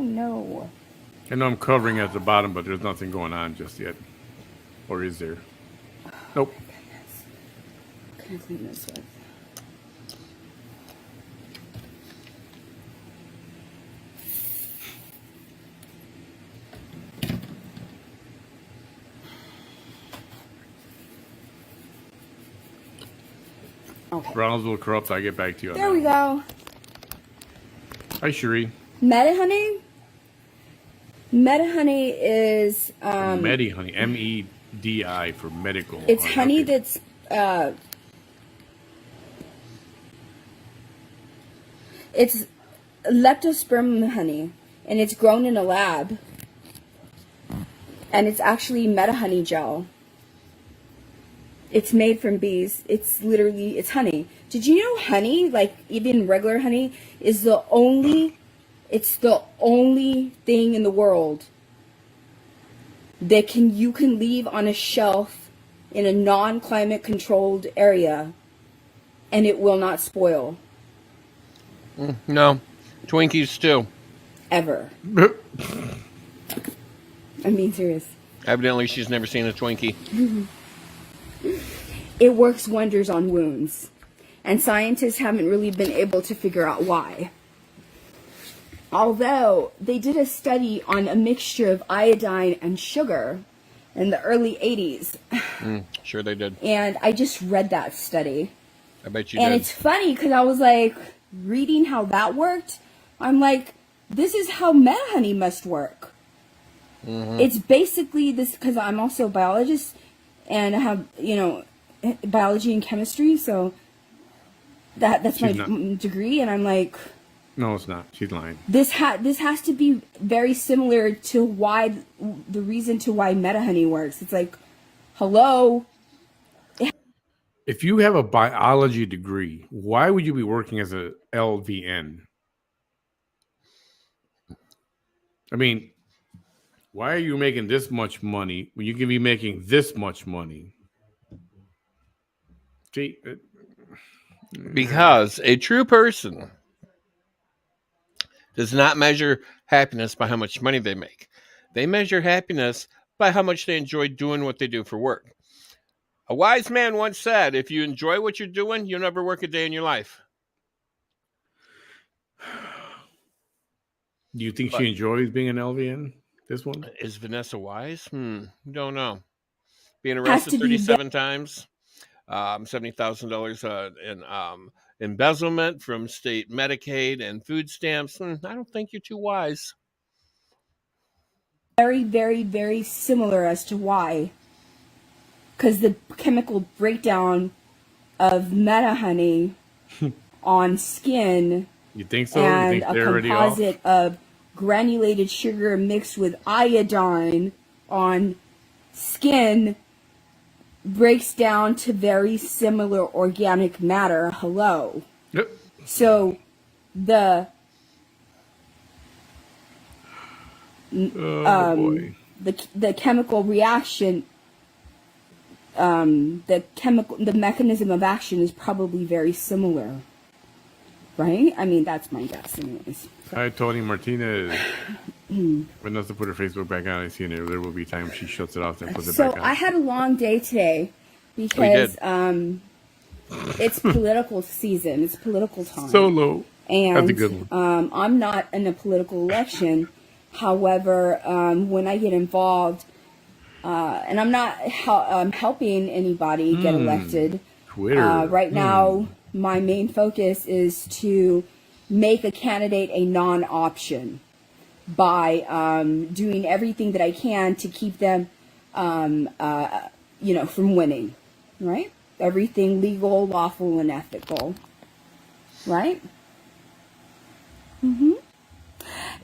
No. I know I'm covering at the bottom, but there's nothing going on just yet. Or is there? Nope. What can I clean this with? Okay. Brownsville corrupt. I'll get back to you on There that. we go. Hi, Cherie. Meta Honey? Meta Honey is... Medi honey. MEDI for medical. It's honey okay. that's... It's leptospermum honey. And it's grown in a lab. And it's actually Meta Honey gel. It's made from bees. It's honey. Did you know honey, like even regular honey, is the only thing in the world that you can leave on a shelf in a non-climate controlled area and it will not spoil. No. Twinkies too. Ever. I'm being serious. Evidently she's never seen a Twinkie. It works wonders on wounds. And scientists haven't really been able to figure out why. Although they did a study on a mixture of iodine and sugar in the early 80s. Sure they did. And I just read that study. I bet you And did. it's funny because I was like, reading how that worked, I'm like, this is how Meta Honey must work. Mm-hmm. It's basically this, because I'm also a biologist and I have, biology and chemistry, so that's my degree, and I'm like... No, it's not. She's lying. This has to be very similar to the reason to why Meta Honey works. It's like, hello? If you have a biology degree, why would you be working as a LVN? I mean, why are you making this much money when you can be making this much money? See, Because a true person does not measure happiness by how much money they make. They measure happiness by how much they enjoy doing what they do for work. A wise man once said, if you enjoy what you're doing, you'll never work a day in your life. do you think she enjoys being an LVN? This one? Is Vanessa wise? Don't know. Being Has arrested to be 37 times, $70,000 in embezzlement from state Medicaid and food stamps. I don't think you're too wise. very, very, very similar as to why. Because the chemical breakdown of meta honey on skin You think so? and You think a they're already off? composite of granulated sugar mixed with iodine on skin breaks down to very similar organic matter. Hello. Yep. So the Oh boy. the chemical reaction, the mechanism of action is probably very similar, right? I mean, that's my guess, anyways. Hi, Tony Martinez. Vanessa put her Facebook back on. I see it. There will be times she shuts it off and puts it So back on. I had a long day today Oh, you because did? it's political season. It's political time. Solo. And That's a good one. I'm not in a political election. However, when I get involved, and I'm not helping anybody get elected. Twitter. Right now, my main focus is to make a candidate a non-option by doing everything that I can to keep them, from winning, right? Everything legal, lawful, and ethical, right?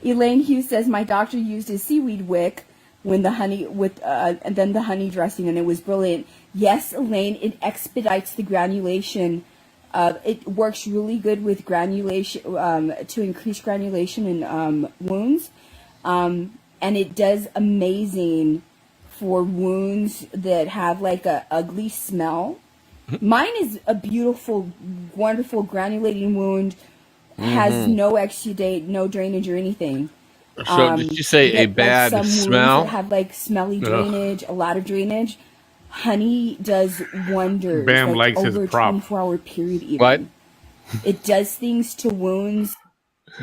Elaine Hughes says my doctor used his seaweed wick when the honey and then the honey dressing, and it was brilliant. Yes, Elaine, it expedites the granulation. It works really good with granulation to increase granulation in wounds, and it does amazing for wounds that have like a ugly smell. Mine is a beautiful, wonderful granulating wound. Has no exudate, no drainage or anything. So did you say a But, bad some wounds smell? that have like smelly drainage, a lot of drainage. Honey does wonders. Bam likes his over prop. 24-hour period even. What? It does things to wounds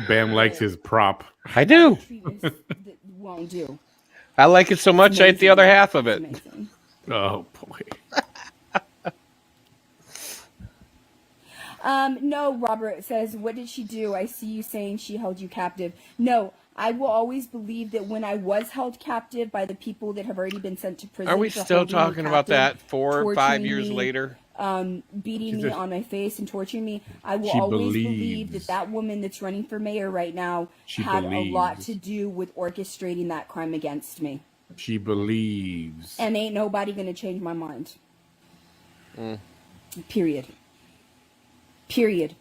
Bam likes his prop. I do. treatments that won't do. I like it so much, I ate the other half of It's it. amazing. Oh boy. No, Robert says, what did she do? I see you saying she held you captive. No, I will always believe that when I was held captive by the people that have already been sent to prison. Are we for still holding me talking about captive, that 4 or 5 torturing years me, later? beating me just- on my face and torturing me, I will She always believe believes. that that woman that's running for mayor right now She had a lot believes. to do with orchestrating that crime against me. She believes. And ain't nobody gonna change my mind. Period. Period.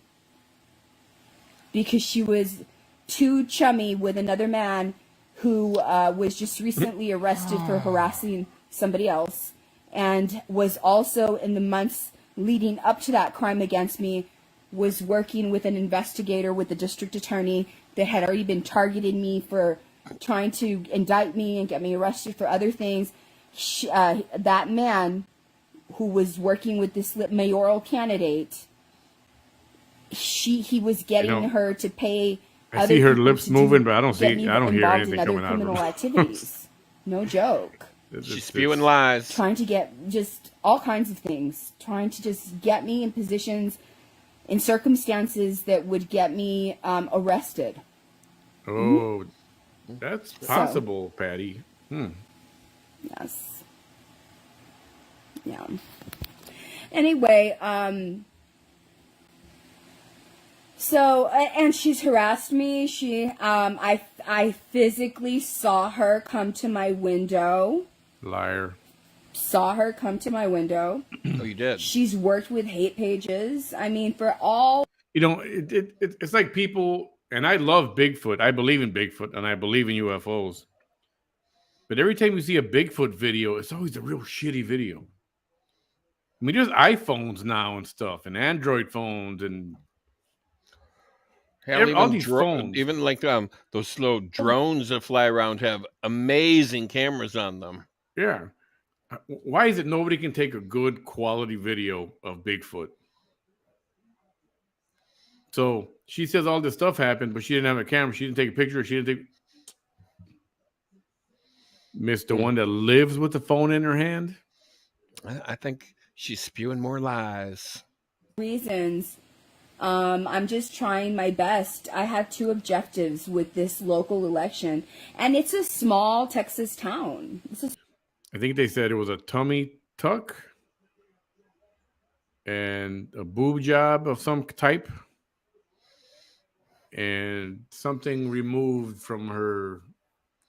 Because she was too chummy with another man who was just recently arrested for harassing somebody else, and was also in the months leading up to that crime against me, was working with an investigator with the district attorney that had already been targeting me for trying to indict me and get me arrested for other things. That man who was working with this mayoral candidate, he was getting her to pay. I see her people lips to moving, but I don't get me hear involved anything in other coming out of criminal her. activities. No joke. She's spewing lies. Trying to get just all kinds of things. Trying to just get me in positions, in circumstances that would get me arrested. Oh, that's possible, Patty. Yes. Yeah. Anyway, so, and she's harassed me. I physically saw her come to my window. Liar. Saw her come to my window. Oh, you did? She's worked with hate pages. I mean, for all. You know, it's like people and I love Bigfoot. I believe in Bigfoot and I believe in UFOs. But every time you see a Bigfoot video, it's always a real shitty video. I mean, there's iPhones now and stuff, and Android phones, and Hell, all these phones. even like those little drones that fly around have amazing cameras on them. Yeah. Why is it nobody can take a good quality video of Bigfoot? So she says all this stuff happened, but she didn't have a camera. She didn't take a picture. She didn't take. Missed the one that lives with the phone in her hand. I think she's spewing more lies. Reasons. I'm just trying my best. I have two objectives with this local election, and it's a small Texas town. I think they said it was a tummy tuck and a boob job of some type and something removed from her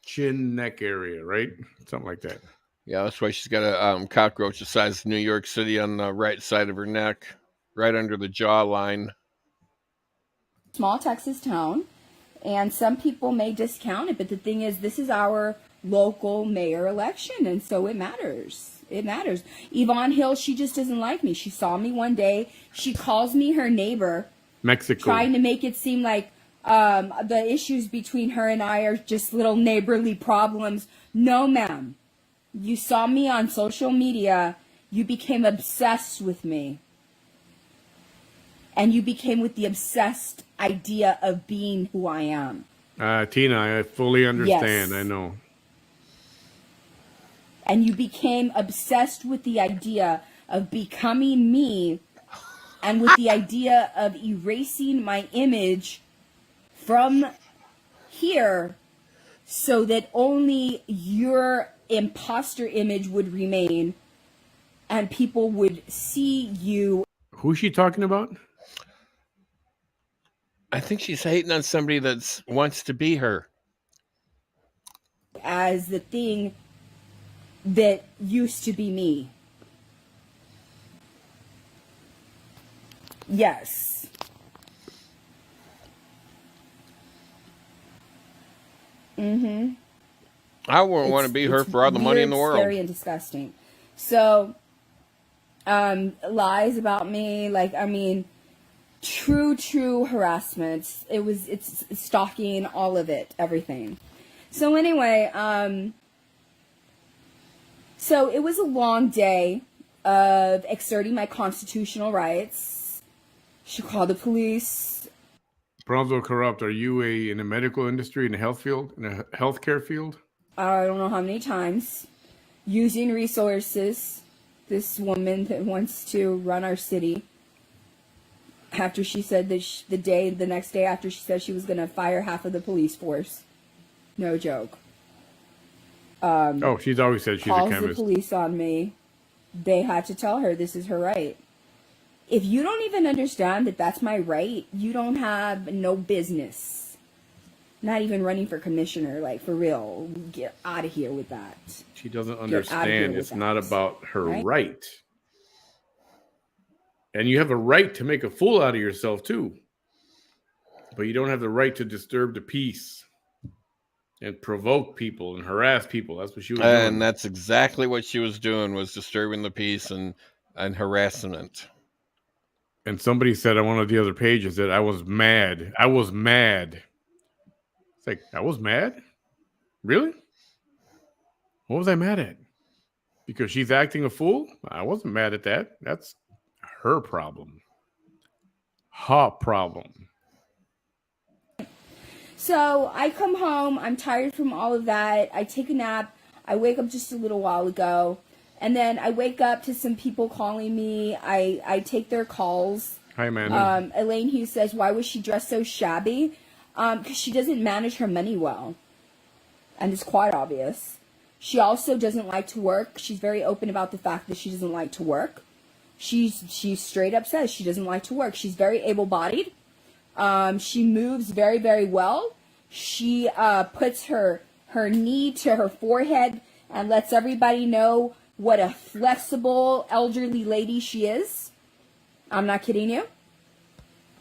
chin neck area, right? Something like that. Yeah, that's why she's got a cockroach the size of New York City on the right side of her neck, right under the jawline. Small Texas town, and some people may discount it, but the thing is, this is our local mayor election, and so it matters. It matters. Yvonne Hill, she just doesn't like me. She saw me one day. She calls me her neighbor. Mexico. Trying to make it seem like the issues between her and I are just little neighborly problems. No, ma'am. You saw me on social media. You became obsessed with me. And you became with the obsessed idea of being who I am. Tina, I fully understand. Yes. I know. And you became obsessed with the idea of becoming me and with the idea of erasing my image from here so that only your imposter image would remain and people would see you. Who's she talking about? I think she's hating on somebody that wants to be her. As the thing that used to be me. Yes. Mm-hmm. I wouldn't want to be her for all the money in the world. Scary and disgusting. So, lies about me, like, I mean, true harassment. It's stalking, all of it, everything. So anyway, so it was a long day of exerting my constitutional rights. She called the police. Bronzo Corrupt, are you in the medical industry, in the health field, in the healthcare field? I don't know how many times. Using resources. This woman that wants to run our city. After she said that the next day after she said she was going to fire half of the police force. No joke. She's always said she's a chemist. Calls the police on me. They had to tell her this is her right. If you don't even understand that that's my right, you don't have no business. Not even running for commissioner, like, for real. Get out of here with that. She doesn't understand it's not about her right. And you have a right to make a fool out of yourself, too. But you don't have the right to disturb the peace and provoke people and harass people. That's what she was doing. And that's exactly what she was doing, was disturbing the peace and harassment. And somebody said on one of the other pages that I was mad. I was mad. It's like, I was mad? Really? What was I mad at? Because she's acting a fool? I wasn't mad at that. That's her problem. Her problem. So I come home. I'm tired from all of that. I take a nap. I wake up just a little while ago. And then I wake up to some people calling me. I take their calls. Hi, Amanda. Elaine Hughes says, why was she dressed so shabby? Because she doesn't manage her money well. And it's quite obvious. She also doesn't like to work. She's very open about the fact that she doesn't like to work. She straight up says she doesn't like to work. She's very able-bodied. She moves very, very well. She puts her knee to her forehead and lets everybody know what a flexible elderly lady she is. I'm not kidding you.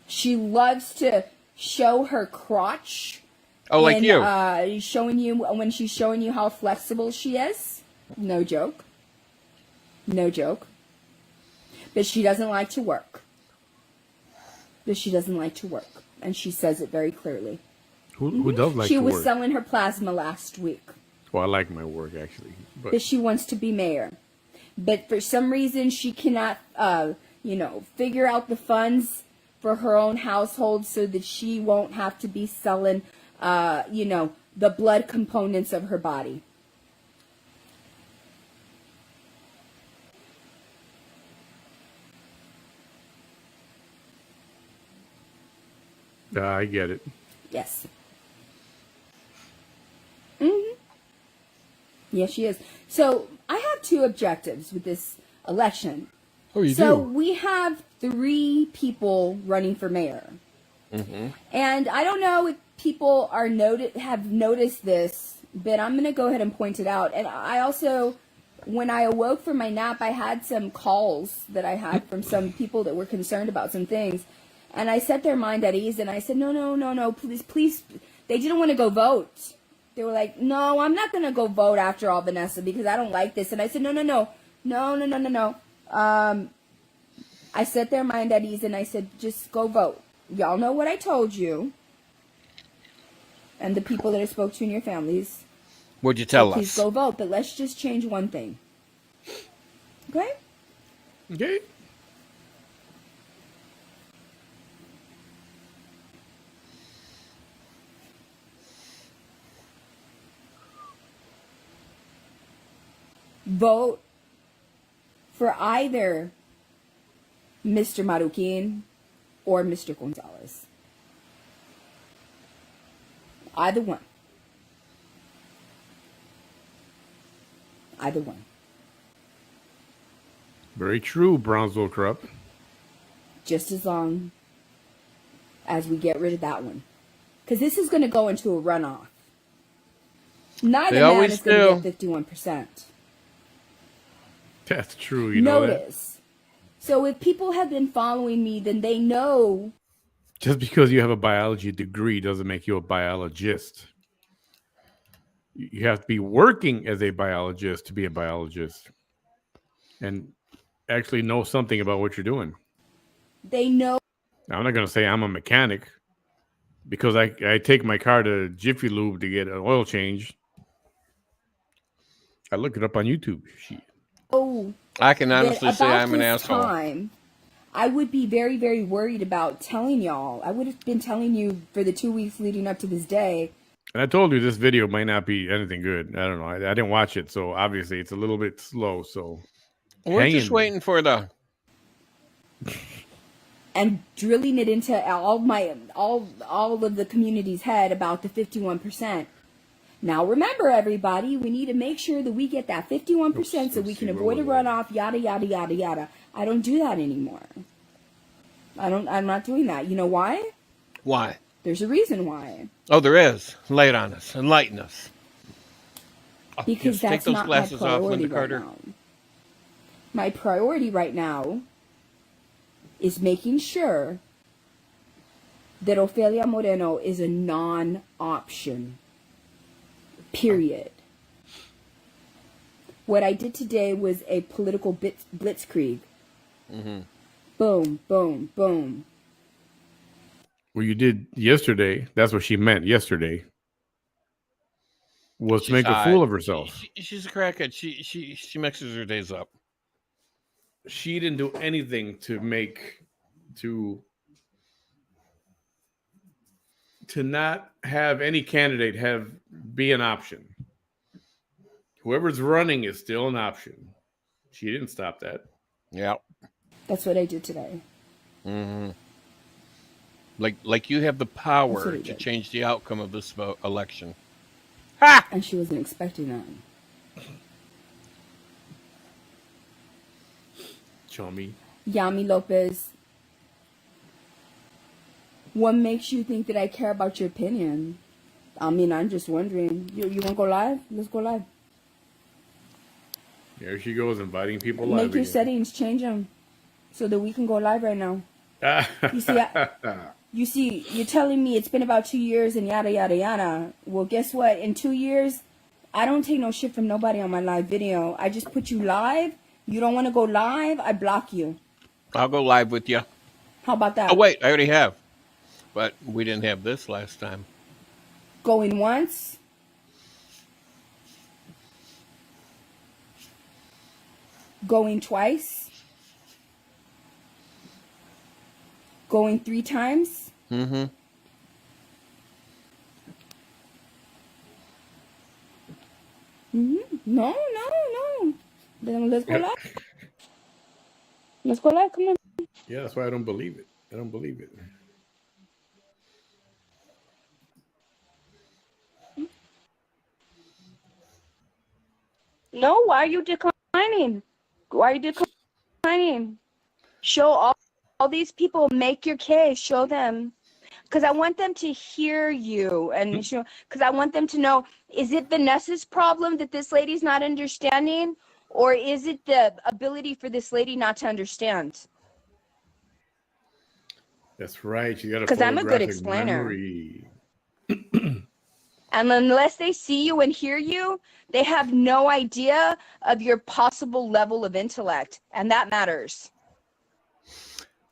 She loves to show her crotch. Oh, like you. Showing you when she's showing you how flexible she is. No joke. No joke. But she doesn't like to work. And she says it very clearly. Who does like She to was work? selling her plasma last week. Well, I like my work actually, But she wants to be mayor. But for some reason, she cannot, figure out the funds for her own household so that she won't have to be selling, the blood components of her body. I get it. Yes. Yes, she is. So I have two objectives with this election. Oh, you So do? we have 3 people running for mayor. And I don't know if people have noticed this, but I'm going to go ahead and point it out. And I also, when I awoke from my nap, I had some calls that I had from some people that were concerned about some things. And I set their mind at ease, and I said, no, please. They didn't want to go vote. They were like, no, I'm not going to go vote after all, Vanessa, because I don't like this. And I said, no. I set their mind at ease, and I said, just go vote. Y'all know what I told you. And the people that I spoke to in your families. What'd you tell Please us? go vote, but let's just change one thing. Okay? Okay. Vote for either Mr. Marukin or Mr. Gonzalez. Either one. Very true, Brownsville Corrupt. Just as long as we get rid of that one. Because this is going to go into a runoff. Neither They man always is going to do. get 51%. That's true. You know that. Notice. So if people have been following me, then they know. Just because you have a biology degree doesn't make you a biologist. You have to be working as a biologist to be a biologist, and actually know something about what you're doing. They know. Now, I'm not going to say I'm a mechanic because I take my car to Jiffy Lube to get an oil change. I look it up on YouTube. Shit. I can That honestly say about I'm an this asshole. time, I would be very, very worried about telling y'all. I would have been telling you for the 2 weeks leading up to this day. And I told you this video might not be anything good. I don't know. I didn't watch it, so obviously it's a little bit slow. So We're hang just in waiting for the. And drilling it into all of the community's head about the 51%. Now remember, everybody, we need to make sure that we get that 51% so we can avoid a runoff. Yada yada yada yada. I don't do that anymore. I'm not doing that. You know why? Why? There's a reason why. Oh, there is. Lay it on us. Enlighten us. Oh, Because yes, take that's those not my glasses off, priority Linda right Carter. now. My priority right now is making sure that Ofelia Moreno is a non-option. Period. What I did today was a political blitzkrieg. Boom, boom, boom. what you did yesterday, that's what she meant yesterday, was to make a fool of herself. She's a crackhead. She mixes her days up. She didn't do anything to not have any candidate be an option. Whoever's running is still an option. She didn't stop that. Yeah. That's what I did today. Like you have the power That's what to he did. change the outcome of this election. And she wasn't expecting that. Chummy. Yami Lopez, what makes you think that I care about your opinion? I mean, I'm just wondering. You want to go live? Let's go live. There she goes, inviting people live. Make your again. settings, change them, so that we can go live right now. You see, You see, you're telling me it's been about 2 years and yada, yada, yada. Well, guess what? In 2 years, I don't take no shit from nobody on my live video. I just put you live. You don't want to go live, I block you. I'll go live with you. How about that? Oh, wait, I already have. But we didn't have this last time. Going once. Going twice. Going 3 times. Mm-hmm. No. Then let's go live. Let's go live. Come on. Yeah, that's why I don't believe it. I don't believe it. No, why are you declining? Why are you declining? Show all these people, make your case, show them. Because I want them to hear you and show, because I want them to know, is it Vanessa's problem that this lady's not understanding? Or is it the ability for this lady not to understand? That's right. You got a 'Cause I'm a good photographic explainer. memory. And unless they see you and hear you, they have no idea of your possible level of intellect. And that matters.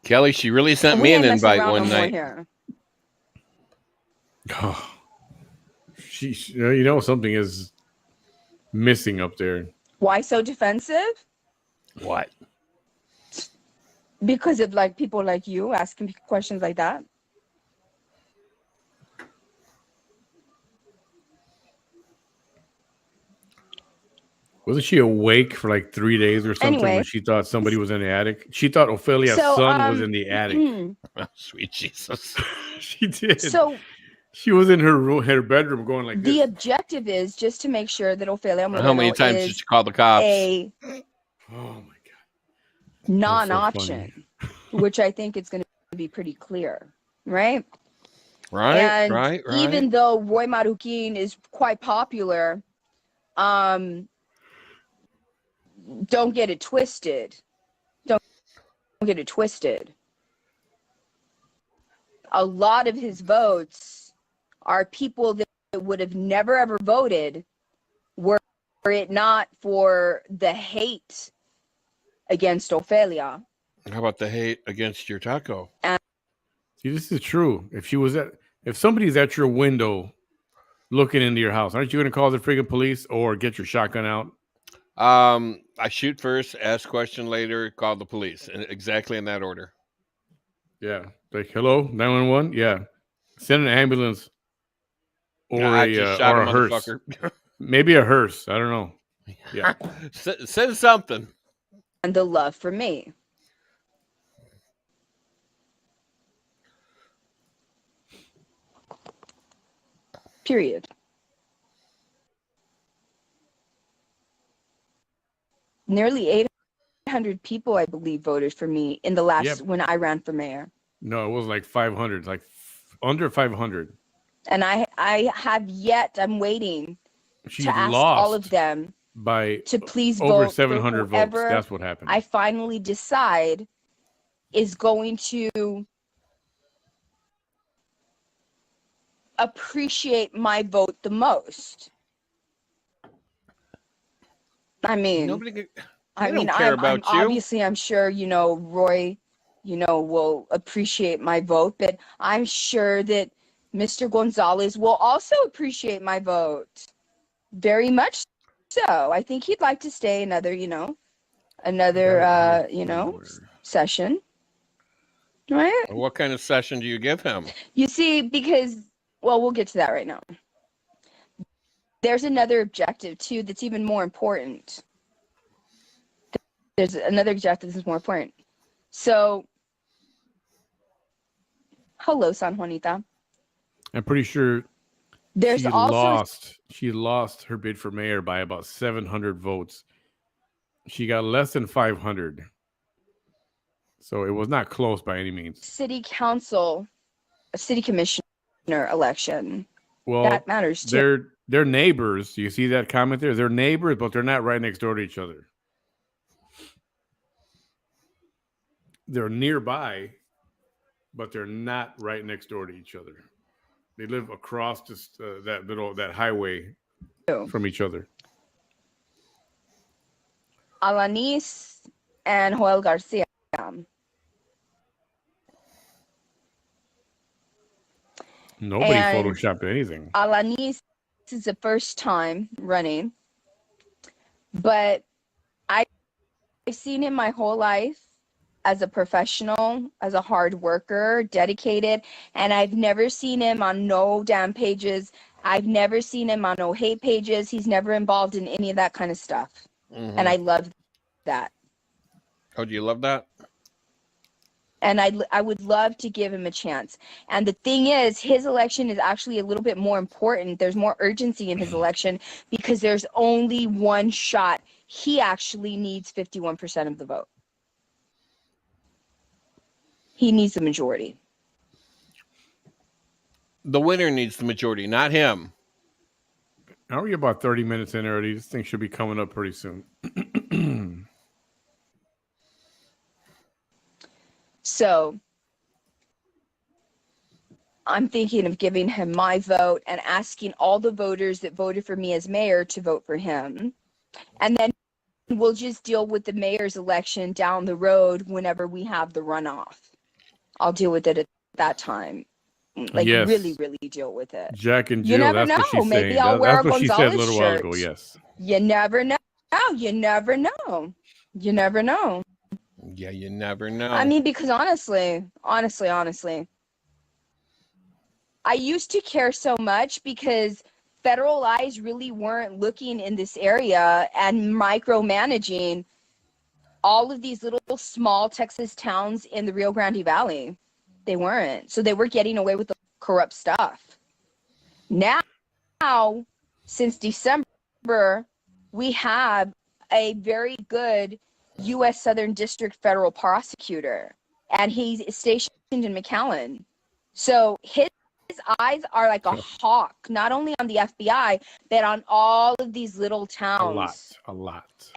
Kelly, she really sent And me we an ain't messing invite around one no more night. here. Oh, you know something is missing up there. Why so defensive? What? Because of like people like you asking questions like that. Wasn't she awake for like 3 days or something Anyway. when she thought somebody was in the attic? She thought Ophelia's son was in the attic. Oh, sweet Jesus. She did. So She was in her room, her bedroom, going like the this. objective is just to make sure that Ophelia Moreno How many times did is you call the cops? a Oh my god! non-option, which I think is going to be pretty clear, right? Right, And right. even though Roy Maruquin is quite popular, don't get it twisted. Don't get it twisted. A lot of his votes are people that would have never ever voted were it not for the hate against Ophelia. How about the hate against your taco? See, this is true. If somebody's at your window looking into your house, aren't you going to call the freaking police or get your shotgun out? I shoot first, ask question later, call the police, and exactly in that order. Yeah, like hello, 911. Yeah, send an ambulance or I just shot a a hearse. motherfucker. Maybe a hearse. I don't know. Yeah. Send something. And the love for me. Period. Nearly 800 people, I believe, voted for me in the last when I ran for mayor. No, it was like 500, like under 500. And I have yet. I'm waiting She to ask lost all of them by to please over vote 700 for votes. whoever That's what happened. I finally decide is going to appreciate my vote the most. I mean, I'm obviously, I'm sure, Roy, will appreciate my vote, but I'm sure that Mr. Gonzalez will also appreciate my vote very much so. I think he'd like to stay another session. Right? What kind of session do you give him? You see, because, well, we'll get to that right now. There's another objective, too, that's even more important. There's another objective that's more important. So, hello, San Juanita. I'm pretty sure she lost her bid for mayor by about 700 votes. She got less than 500. So it was not close by any means. City council, a city commissioner election. Well, that matters too. They're neighbors. You see that comment there? They're neighbors, but they're not right next door to each other. They're nearby, but they're not right next door to each other. They live across that highway from each other. Alanis and Joel Garcia. Nobody And photoshopped anything. Alanis is the first time running, but I've seen him my whole life as a professional, as a hard worker, dedicated, and I've never seen him on no damn pages. I've never seen him on no hate pages. He's never involved in any of that kind of stuff. Mm-hmm. And I love that. Oh, do you love that? And I would love to give him a chance. And the thing is, his election is actually a little bit more important. There's more urgency in his election because there's only one shot. He actually needs 51% of the vote. He needs the majority. The winner needs the majority, not him. Are we about 30 minutes in already? This thing should be coming up pretty soon. So I'm thinking of giving him my vote and asking all the voters that voted for me as mayor to vote for him. And then we'll just deal with the mayor's election down the road whenever we have the runoff. I'll deal with it at that time. Like, Yes. really, really deal with it. Jack and Jill, You never that's what know. she's Maybe saying. I'll wear That's a what she said a Gonzalez little while shirt. ago, yes. You never know. You never know. You never know. Yeah, you never know. I mean, because honestly, I used to care so much because federal eyes really weren't looking in this area and micromanaging all of these little small Texas towns in the Rio Grande Valley. They weren't. So they were getting away with the corrupt stuff. Now, since December, we have a very good U.S. Southern District federal prosecutor, and he's stationed in McAllen. So his eyes are like a hawk, not only on the FBI, but on all of these little towns. A lot.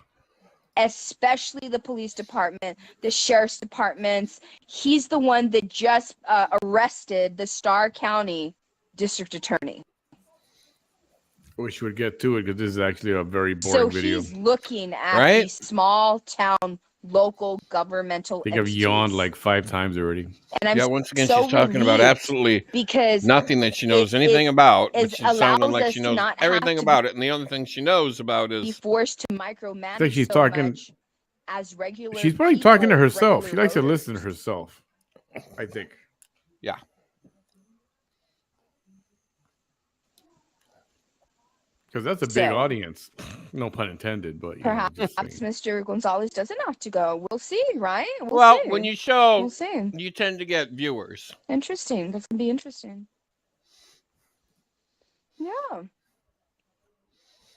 Especially the police department, the sheriff's departments. He's the one that just arrested the Starr County district attorney. We should get to it because this is actually a very boring video. So he's looking at these small town local governmental I think I've yawned like 5 times already. And I'm once again, so she's talking about absolutely because nothing that she knows anything about, but she's sounding like allows she us to knows not everything have to about it, and the only thing she knows about be is forced to micromanage I think she's so talking. much as regular. She's probably talking to people, herself. She regular likes to voters. listen to herself, I think. yeah. Because that's a big audience. No pun intended, but Perhaps Mr. Gonzalez doesn't have to go. We'll see, right? Well, see. when you show, We'll see. you tend to get viewers. Interesting. That's gonna be interesting. Yeah.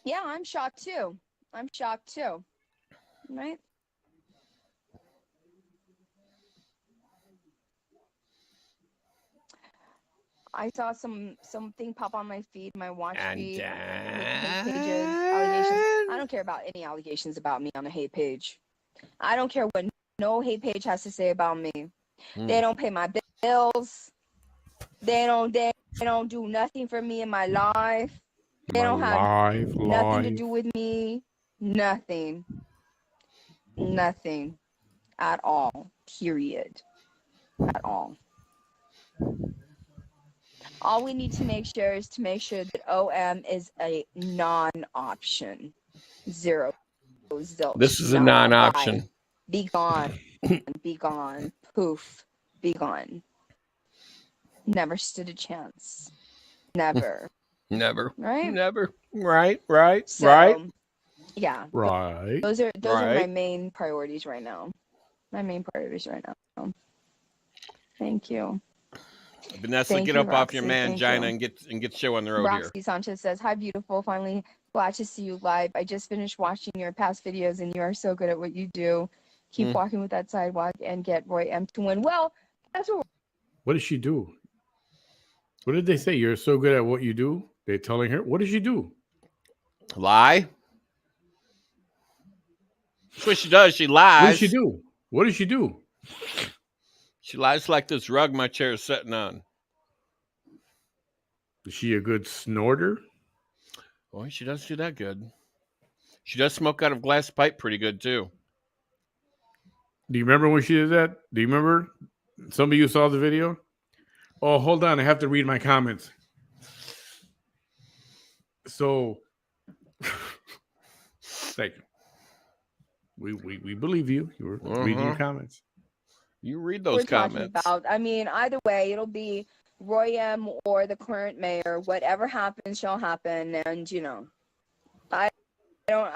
Yeah, I'm shocked too. Right? I saw something pop on my feed, my watch feed, hate pages, allegations. I don't care about any allegations about me on a hate page. I don't care what no hate page has to say about me. They don't pay my bills. They don't do nothing for me in my life. They don't have nothing to do with me. Nothing at all. Period. At all. All we need to make sure is to make sure that OM is a non-option. Zero. Zilch. This is a non-option. Be gone. Be gone. Poof. Be gone. Never stood a chance. Never. Never. Right? Never. Right. So, right. Yeah. Right. Those are my main priorities right now. Thank you. Vanessa, get up off your mangina and get the show on the road Roxy here. Sanchez says, "Hi, beautiful. Finally glad to see you live. I just finished watching your past videos, and you are so good at what you do. Keep walking with that sidewalk and get Roy M to win." Well, that's what did she do? What did they say? You're so good at what you do? They're telling her. What did she do? Lie. That's what she does. She lies. What did she do? She lies like this rug my chair is sitting on. Is she a good snorter? Boy, she does do that good. She does smoke out of glass pipe pretty good, too. Do you remember when she did that? Do you remember? Some of you saw the video? Oh, hold on. I have to read my comments. So, thank you. We believe you. You were reading your comments. You read those We're comments. talking about. I mean, either way, it'll be Roy M. or the current mayor. Whatever happens shall happen, and you know, I don't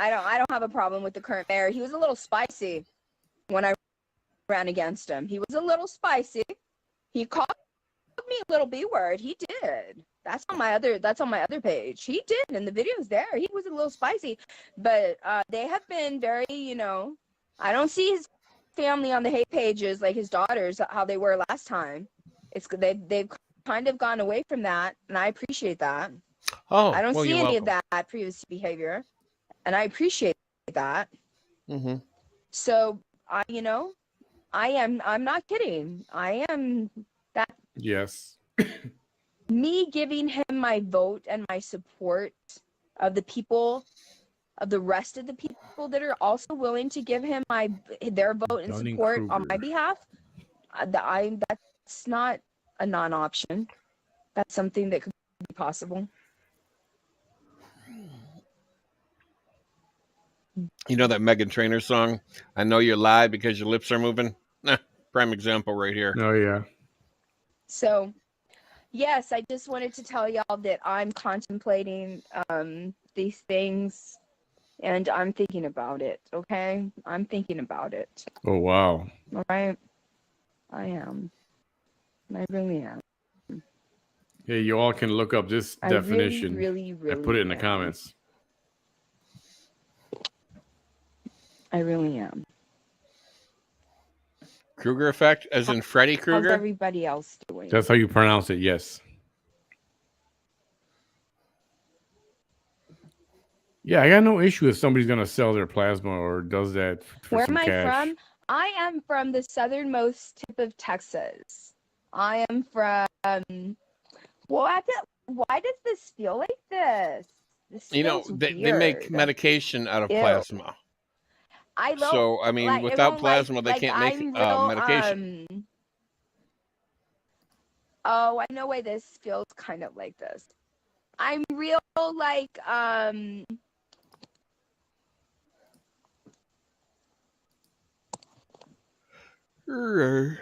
have a problem with the current mayor. He was a little spicy when I ran against him. He was a little spicy. He called me a little B word. He did. That's on my other page. He did, and the video's there. He was a little spicy, but they have been very, you know, I don't see his family on the hate pages like his daughters, how they were last time. They've kind of gone away from that, and I appreciate that. Oh, I don't well, see you're any welcome. of that previous behavior, and I appreciate that. Mm-hmm. So I'm not kidding. I am that. Yes. Me giving him my vote and my support of the people, of the rest of the people that are also willing to give him their vote and support on my behalf, that's not a non-option. That's something that could be possible. You know that Meghan Trainor song, I Know You Lie Because Your Lips Are Moving? Prime example right here. Oh, yeah. So, yes, I just wanted to tell y'all that I'm contemplating these things, and I'm thinking about it, okay? I'm thinking about it. Oh, wow. All right? I am. I really am. Hey, you all can look up this definition. Really I put it in the am. comments. I really am. Kruger effect, as in Freddy Krueger? How's everybody else doing? That's how you pronounce it, yes. Yeah, I got no issue if somebody's going to sell their plasma or does that for Where some am I cash. from? I am from the southernmost tip of Texas. I am from... Why does this feel like this? This You know, feels they make weird. medication out of Ew. plasma. So, I mean, without plasma, they can't make medication. Oh, I know why this feels kind of like this. I'm real like I'm real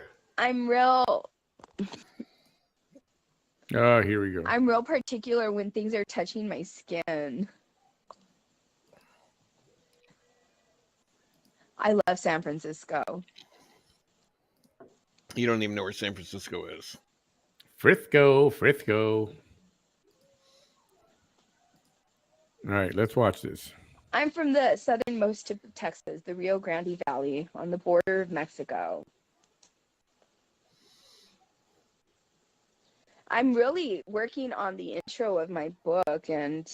Oh, here we go. I'm real particular when things are touching my skin. I love San Francisco. You don't even know where San Francisco is. Frisco. All right, let's watch this. I'm from the southernmost tip of Texas, the Rio Grande Valley, on the border of Mexico. I'm really working on the intro of my book, and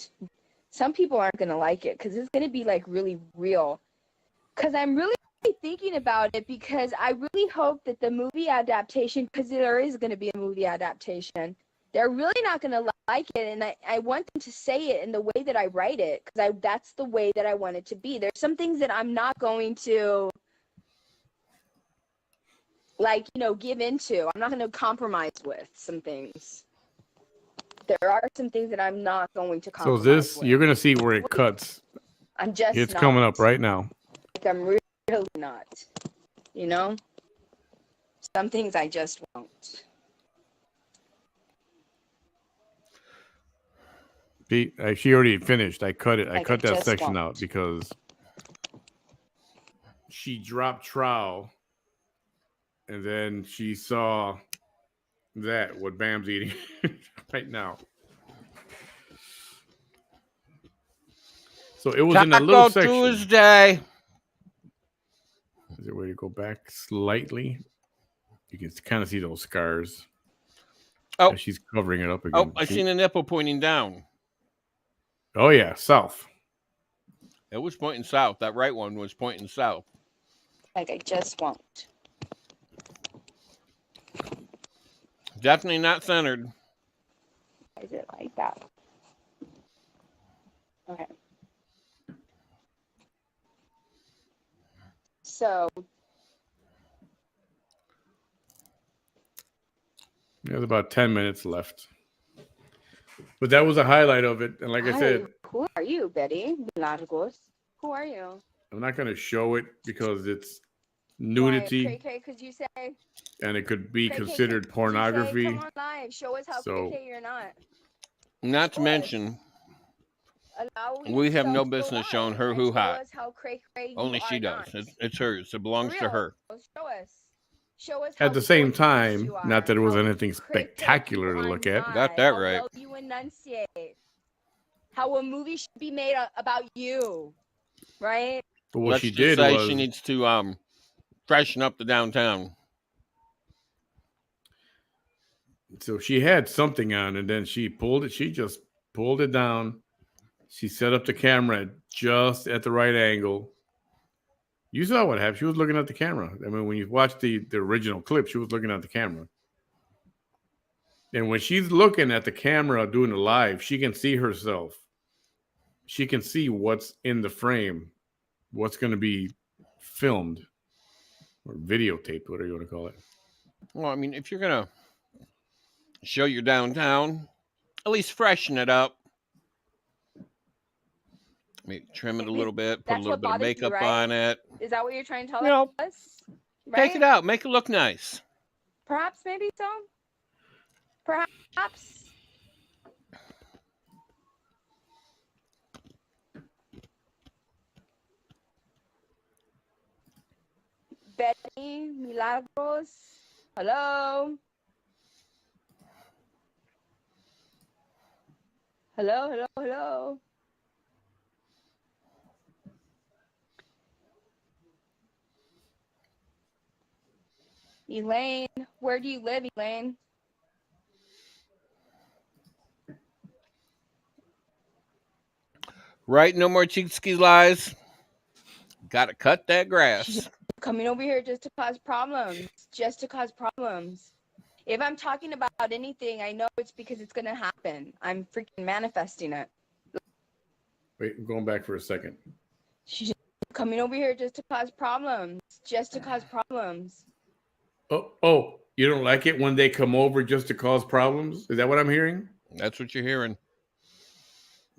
some people aren't going to like it because it's going to be like really real. Because I'm really thinking about it, because I really hope that the movie adaptation, because there is going to be a movie adaptation, they're really not going to like it, and I want them to say it in the way that I write it, because that's the way that I want it to be. There's some things that I'm not going to, like, you know, give into. I'm not going to compromise with some things. There are some things that I'm not going to compromise with. You're going to see where it cuts. I'm just It's not. coming up right now. Like, I'm really not. You know? Some things I just won't. She already finished. I cut it. I Like, cut I that just section won't. out because she dropped trowel, and then she saw what Bam's eating right now. So it was in a little section. Tuesday. Is there a way to go back slightly? You can kind of see those scars. Oh, she's covering it up again. Oh, I seen a nipple pointing down. Oh yeah, south. It was pointing south. That right one was pointing south. Like, I just won't. Definitely not centered. Why is it like that? Okay. So There's about 10 minutes left. But that was a highlight of it. And like I said, who are you, Betty Milagros? Who are you? I'm not going to show it because it's Why, nudity Cray, could you say, and it could be Cray, considered could you say, pornography. come on live, show us how So, Cray you're not. Not to Show us. mention, Allow we have yourself no to go business showing live her and who show hot. us how Cray you Only she are does. not. It's hers. It For belongs to real, her. show us. Show us at how the same gorgeous time, you are. not that it was how anything Cray you spectacular to are look at. Got that how right. well you enunciate. How a movie should be made about you, right? But what Let's she just did say was, she needs to freshen up the downtown. so she had something on and then she pulled it. She just pulled it down. She set up the camera just at the right angle. You saw what happened. She was looking at the camera. I mean, when you watch the original clip, she was looking at the camera. And when she's looking at the camera doing the live, she can see herself. She can see what's in the frame, what's going to be filmed or videotaped, whatever you want to call it. Well, I mean, if you're going to show your downtown, at least freshen it up. Maybe trim it a little bit, put a little bit of makeup on it. Is that what you're trying to tell us? Right? Take it out, make it look nice. Perhaps, maybe so. Perhaps. Betty Milagros. Hello. Hello. Elaine, where do you live, Elaine? Right, no more cheeky lies. Gotta cut that grass. She's coming over here just to cause problems. If I'm talking about anything, I know it's because it's gonna happen. I'm freaking manifesting it. Wait, I'm going back for a second. She's coming over here just to cause problems. Oh, you don't like it when they come over just to cause problems? Is that what I'm hearing? That's what you're hearing.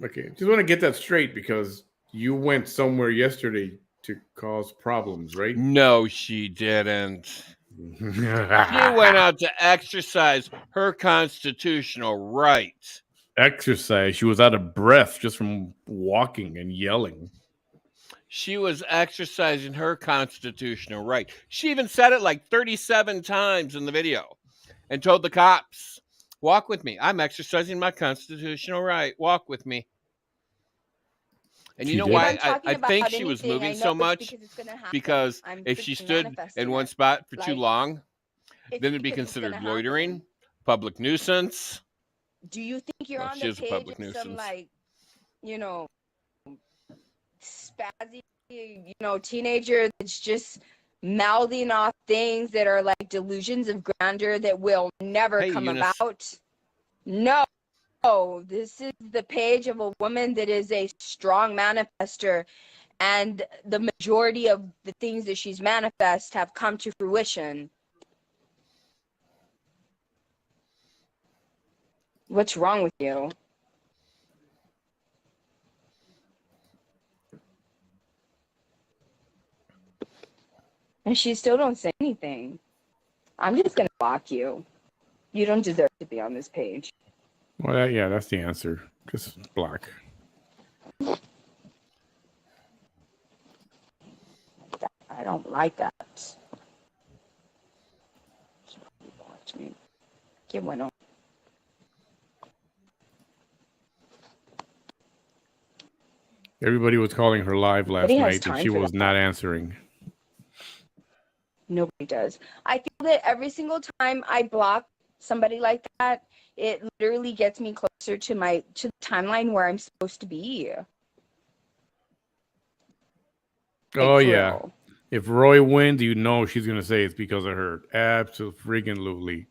Okay, just want to get that straight because you went somewhere yesterday to cause problems, right? No, she didn't. She went out to exercise her constitutional right. Exercise. She was out of breath just from walking and yelling. She was exercising her constitutional right. She even said it like 37 times in the video and told the cops, walk with me. I'm exercising my constitutional right. Walk with me. And you know why I think she was moving so much? Because if she stood in one spot for too long, then it'd be considered loitering, public nuisance. Do you think you're on the page of some, like, spazzy, teenager that's just mouthing off things that are like delusions of grandeur that will never come about? No, this is the page of a woman that is a strong manifester, and the majority of the things that she's manifest have come to fruition. What's wrong with you? And she still don't say anything. I'm just going to block you. You don't deserve to be on this page. Well, yeah, that's the answer. Just block. I don't like that. Qué bueno. Everybody was calling her live last night and she was not answering. Nobody does. I feel that every single time I block somebody like that, it literally gets me closer to the timeline where I'm supposed to be. Oh, yeah. If Roy wins, you know she's going to say it's because of her. Absolutely.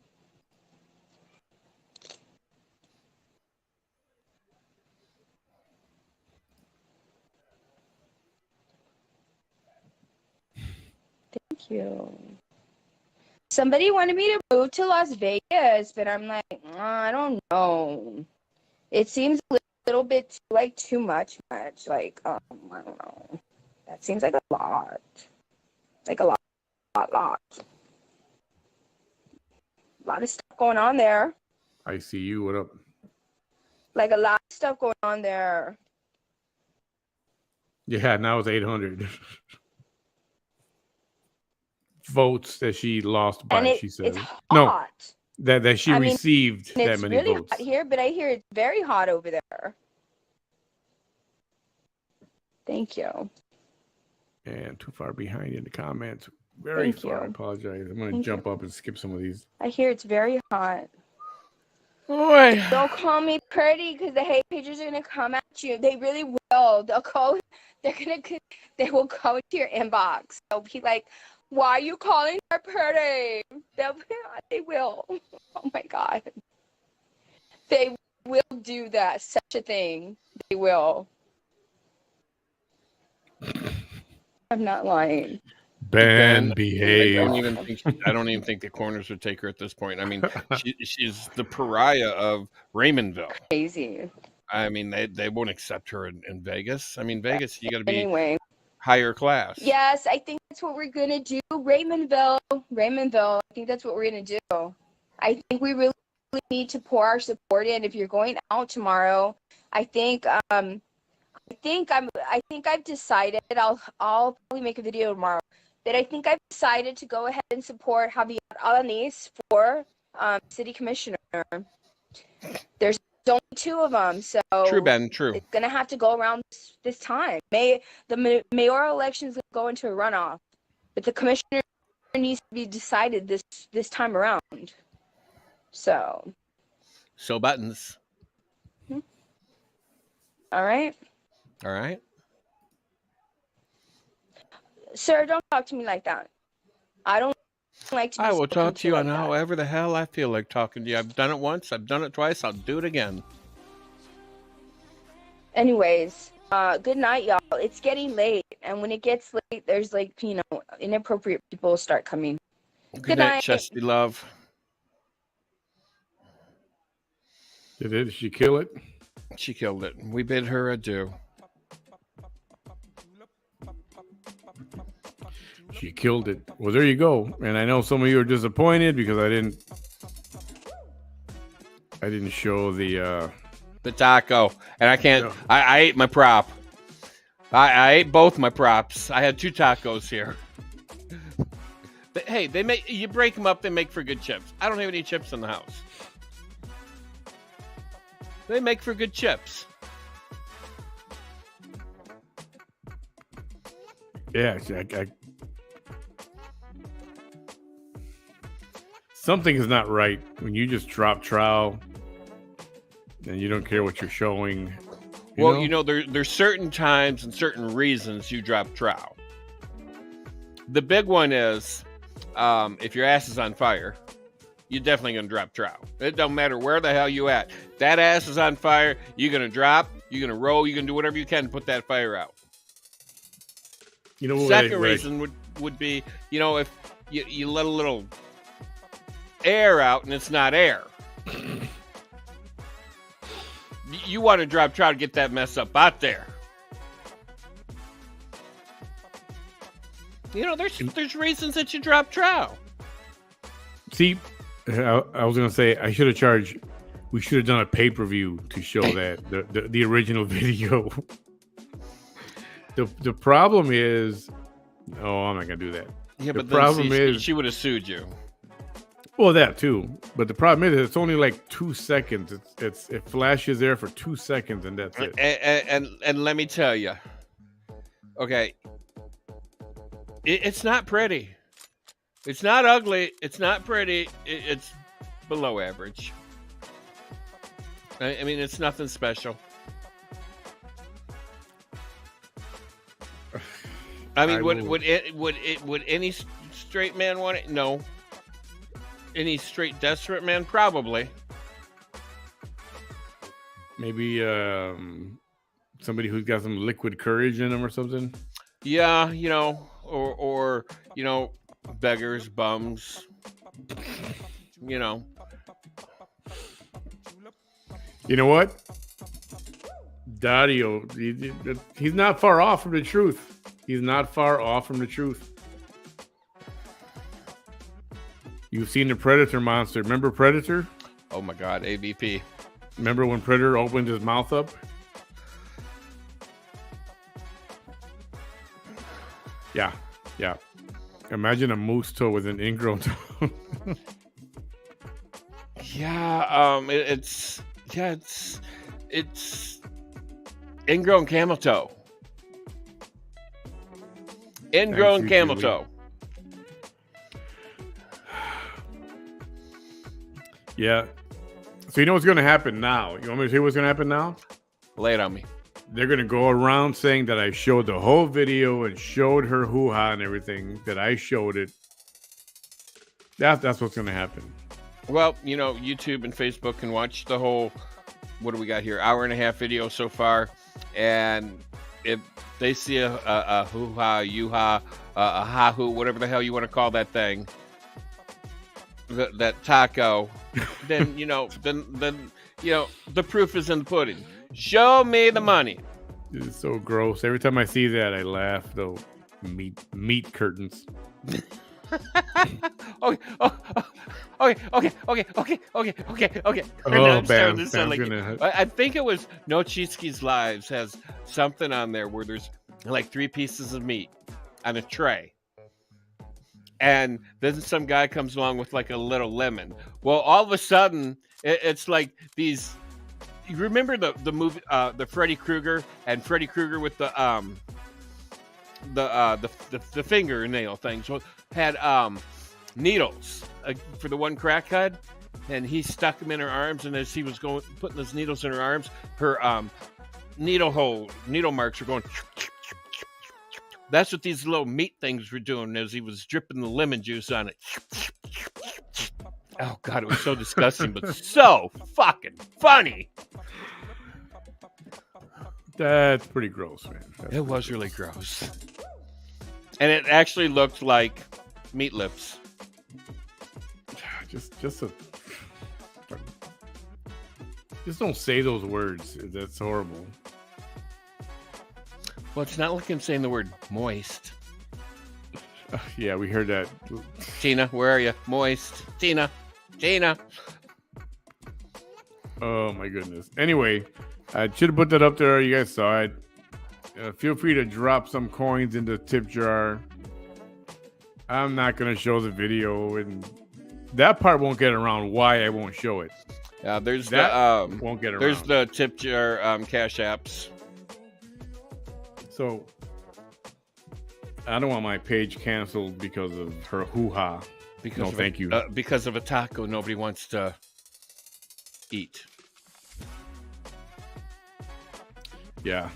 you. Somebody wanted me to move to Las Vegas, but I'm like, I don't know. It seems a little bit like too much. Like, I don't know. That seems like a lot. Like a lot. A lot of stuff going on there. I see you. What up? Like a lot of stuff going on there. Yeah, now it's 800 votes that she lost by. And She said it's no, hot. that she received that It's many really votes. hot here, but I hear it's very hot over there. Thank you. And too far behind in the comments. Very Thank far. I you. apologize. I'm going to jump up and skip some of these. I hear it's very hot. Boy. Don't call me pretty because the hate pages are gonna come at you. They really will. They will go into your inbox. They'll be like, "Why are you calling her pretty?" They will. Oh my god. They will do that. Such a thing. They will. I'm not lying. Ben, I behave. don't even think the corners would take her at this point. I mean, she's the pariah of Raymondville. Crazy. I mean, they won't accept her in Vegas. I mean, Vegas, you got to be Anyway. higher class. Yes, I think that's what we're gonna do. Raymondville. I think that's what we're gonna do. I think we really need to pour our support in. If you're going out tomorrow, I think I've decided. I'll probably make a video tomorrow. That I think I've decided to go ahead and support Javier Alanis for city commissioner. There's only two of them, so True, Ben. True. It's gonna have to go around this time. The mayoral election is gonna go into a runoff, but the commissioner needs to be decided this time around. So buttons. All right. All right. Sir, don't talk to me like that. I don't like to be I will talk to you like on that. however the hell I feel like talking to you. I've done it once. I've done it twice. I'll do it again. Anyways, good night, y'all. It's getting late, and when it gets late, there's inappropriate people start coming. Good night, Chesty love. Did she kill it? She killed it. We bid her adieu. She killed it. Well, there you go. And I know some of you are disappointed because I didn't show the taco, and I can't. No. I ate my prop. I ate both my props. I had 2 tacos here. But hey, you break them up. They make for good chips. I don't have any chips in the house. They make for good chips. Yeah, something is not right when you just drop trowel and you don't care what you're showing. There's certain times and certain reasons you drop trowel. The big one is if your ass is on fire, you're definitely going to drop trowel. It don't matter where the hell you at. That ass is on fire. You're going to drop. You're going to roll. You're going to do whatever you can to put that fire out. Second reason would be, if you let a little air out and it's not air. You want to drop trowel to get that mess up out there. There's reasons that you drop trowel. See, I was gonna say we should have done a pay-per-view to show that the original video. The problem is, I'm not gonna do that. Yeah, the but problem is she would have sued you. Well, that too, but the problem is it's only like 2 seconds. It flashes there for 2 seconds and that's it. And let me tell you, okay, it's not pretty. It's not ugly. It's not pretty. It's below average. I mean, it's nothing special. I mean, would any straight man want it? No. Any straight desperate man? Probably. Maybe somebody who's got some liquid courage in them or something. Yeah, or beggars, bums, you know. You know what? Dario, he's not far off from the truth. He's not far off from the truth. You've seen the Predator monster. Remember Predator? Oh my God, AVP. Remember when Predator opened his mouth up? Yeah, yeah. Imagine a moose toe with an ingrown toe. Yeah, it's ingrown camel toe. Ingrown Thanks, camel Julie. toe. Yeah. So you know what's going to happen now? You want me to see what's going to happen now? Lay it on me. They're going to go around saying that I showed the whole video and showed her hoo-ha and everything, that I showed it. That's what's going to happen. Well, you know, YouTube and Facebook can watch the whole, what do we got here, hour and a half video so far. And if they see a hoo-ha, you-ha, a ha-hoo, whatever the hell you want to call that thing, that taco, then, you know, then, you know, the proof is in the pudding. Show me the money. It's so gross. Every time I see that, I laugh. Though meat curtains. Okay. Oh, bam. I think it was No Cheeski's Lives has something on there where there's like 3 pieces of meat on a tray. And then some guy comes along with like a little lemon. Well, all of a sudden, it's like these. You remember the movie, the Freddy Krueger and Freddy Krueger with the fingernail thing. So had needles for the one crackhead, and he stuck them in her arms. And as he was putting those needles in her arms, her needle marks were going. That's what these little meat things were doing as he was dripping the lemon juice on it. Oh, God, it was so disgusting, but so fucking funny. That's pretty gross, man. It was really gross. And it actually looked like meat lips. Just don't say those words. That's horrible. Well, it's not like I'm saying the word moist. Yeah, we heard that. Tina, where are you? Moist. Tina. Oh my goodness. Anyway, I should have put that up there. You guys saw it. Feel free to drop some coins in the tip jar. I'm not going to show the video, and that part won't get around why I won't show it. There's that won't get around. There's the tip jar cash apps. So I don't want my page canceled because of her hoo-ha. Thank you. Because of a taco nobody wants to eat. Yeah.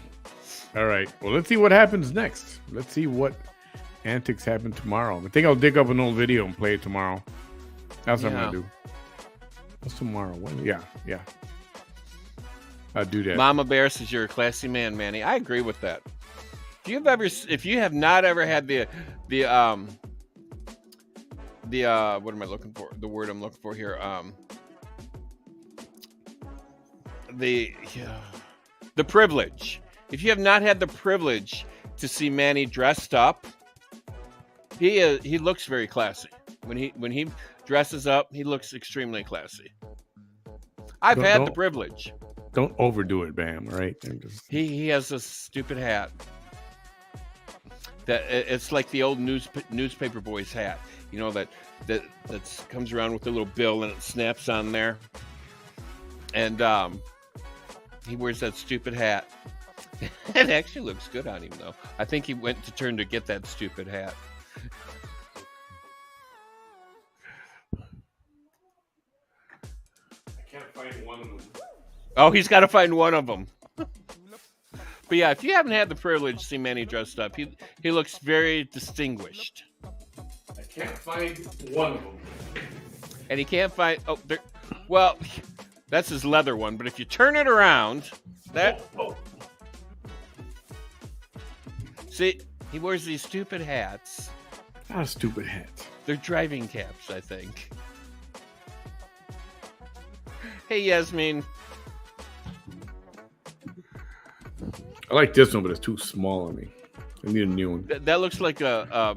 All right. Well, let's see what happens next. Let's see what antics happen tomorrow. I think I'll dig up an old video and play it tomorrow. That's what I'm going to do. What's tomorrow? Yeah. I'll do that. Mama Bear says you're a classy man, Manny. I agree with that. If you have not ever had the what am I looking for? The word I'm looking for here. The privilege. If you have not had the privilege to see Manny dressed up, he looks very classy. When he dresses up, he looks extremely classy. I've had the privilege. Don't overdo it, Bam. Right? He has a stupid hat. That it's like the old newspaper boy's hat, you know, that comes around with a little bill and it snaps on there, and he wears that stupid hat. It actually looks good on him, though. I think he went to turn to get that stupid hat. I can't find one of them. Oh, he's got to find one of them. But yeah, if you haven't had the privilege to see Manny dressed up, he looks very distinguished. I can't find one of them. And he can't find... Oh, there... Well, that's his leather one. But if you turn it around, that... Oh. See, he wears these stupid hats. Not a stupid hat. They're driving caps, I think. Hey, Yasmin. I like this one, but it's too small on me. I need a new one. That looks like a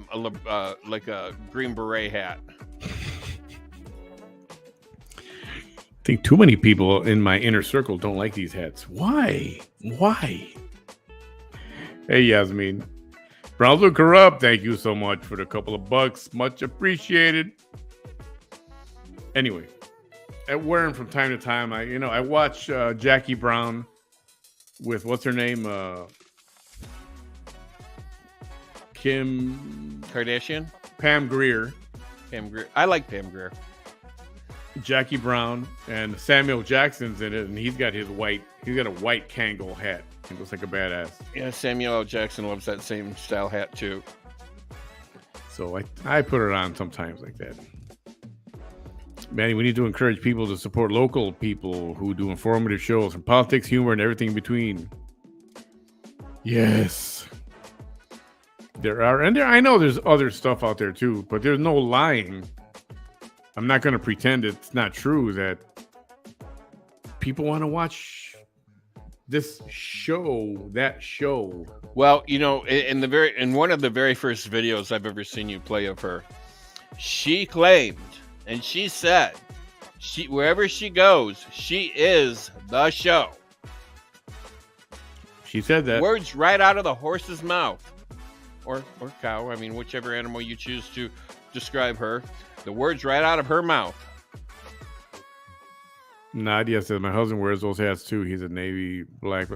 Green Beret hat. I think too many people in my inner circle don't like these hats. Why? Hey, Yasmin. Browser Corrupt, thank you so much for the couple of bucks. Much appreciated. Anyway, at Warren from time to time, I watch Jackie Brown with what's her name? Kim Kardashian? Pam Grier. Pam Grier. I like Pam Grier. Jackie Brown and Samuel Jackson's in it, and he's got a white Kangol hat. He looks like a badass. Yeah, Samuel L. Jackson loves that same style hat too. So I put it on sometimes like that. Manny, we need to encourage people to support local people who do informative shows from politics, humor, and everything in between. Yes. I know there's other stuff out there too, but there's no lying. I'm not going to pretend it's not true that people want to watch this show, that show. Well, in one of the very first videos I've ever seen you play of her, she claimed and she said, wherever she goes, she is the show. She said that. Words right out of the horse's mouth, or cow. I mean, whichever animal you choose to describe her. The words right out of her mouth. Nadia says, my husband wears those hats too. He's a Navy black.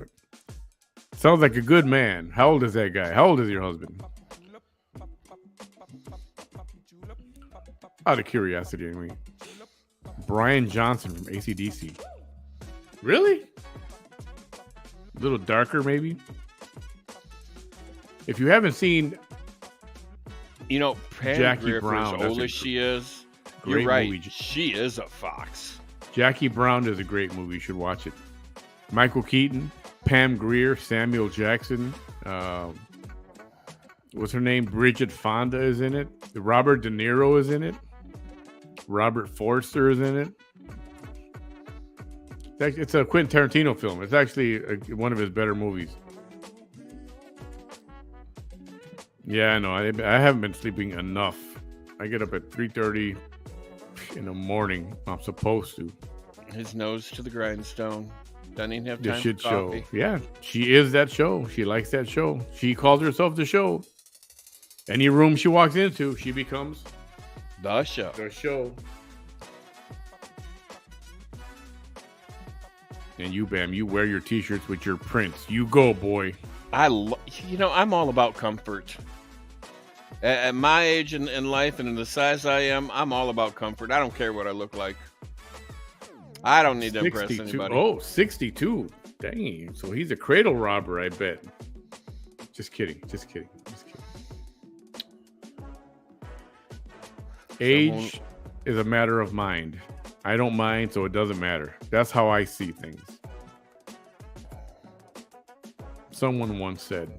Sounds like a good man. How old is that guy? How old is your husband? Out of curiosity, anyway. Brian Johnson from AC/DC. Really? A little darker, maybe? If you haven't seen... Pam Jackie Grier, Brown, as old as she is, you're right. movie. She is a fox. Jackie Brown is a great movie. You should watch it. Michael Keaton, Pam Grier, Samuel Jackson. What's her name? Bridget Fonda is in it. Robert De Niro is in it. Robert Forster is in it. It's a Quentin Tarantino film. It's actually one of his better movies. Yeah, I know. I haven't been sleeping enough. I get up at 3:30 in the morning. I'm supposed to. His nose to the grindstone. Doesn't even have The time shit for show. coffee. Yeah, she is that show. She likes that show. She calls herself the show. Any room she walks into, she becomes The show. the show. And you, Bam, you wear your t-shirts with your prints. You go, boy. I'm all about comfort. At my age in life and in the size I am, I'm all about comfort. I don't care what I look like. I don't need to impress 62. anybody. Oh, 62. Dang. So he's a cradle robber, I bet. Just kidding. Age is a matter of mind. I don't mind, so it doesn't matter. That's how I see things. Someone once said.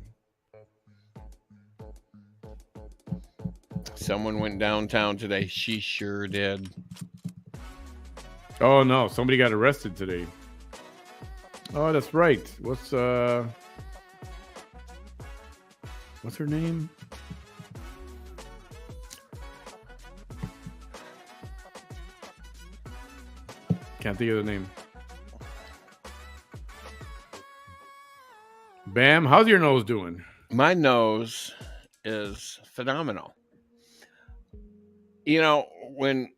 Someone went downtown today. She sure did. Oh no, somebody got arrested today. Oh, that's right. What's her name? Can't think of the name. Bam, how's your nose doing? My nose is phenomenal. When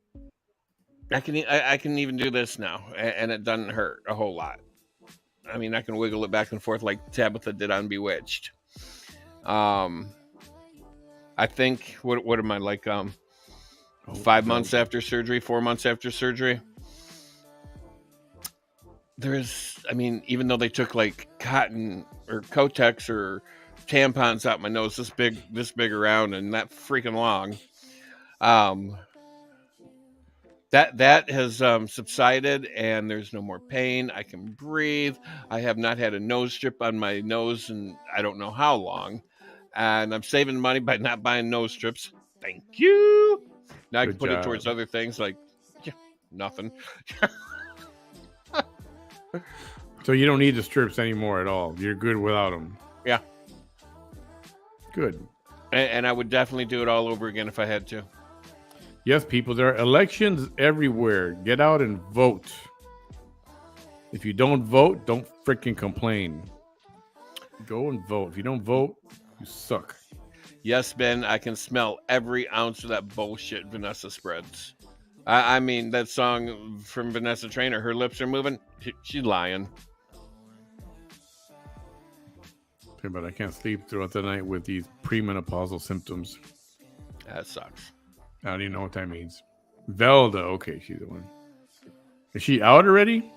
I can even do this now, and it doesn't hurt a whole lot. I mean, I can wiggle it back and forth like Tabitha did on Bewitched. I think what am I like? 5 months after surgery, 4 months after surgery. Even though they took like cotton or Kotex or tampons out my nose this big around and that freaking long, that has subsided and there's no more pain. I can breathe. I have not had a nose strip on my nose in I don't know how long, and I'm saving money by not buying nose strips. Thank you. Now I Good can put it job. towards other things like nothing. So you don't need the strips anymore at all. You're good without them. Yeah. Good. And I would definitely do it all over again if I had to. Yes, people, there are elections everywhere. Get out and vote. If you don't vote, don't freaking complain. Go and vote. If you don't vote, you suck. Yes, Ben, I can smell every ounce of that bullshit Vanessa spreads. I mean, that song from Vanessa Trainer, Her Lips Are Moving, she's lying. But I can't sleep throughout the night with these premenopausal symptoms. That sucks. I don't even know what that means. Velda, okay, she's the one. Is she out already?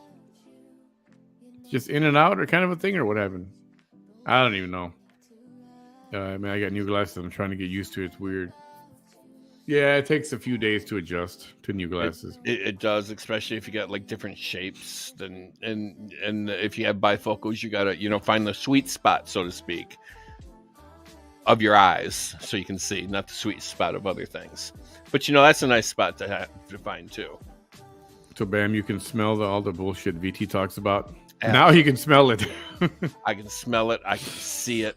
Just in and out or kind of a thing, or what happened? I don't even know. I mean, I got new glasses. I'm trying to get used to it. It's weird. Yeah, it takes a few days to adjust to new glasses. It does, especially if you got like different shapes. And if you have bifocals, you gotta find the sweet spot, so to speak, of your eyes, so you can see, not the sweet spot of other things. But that's a nice spot to find too. So, bam, you can smell all the bullshit VT talks about. Now you can smell it. I can smell it. I can see it.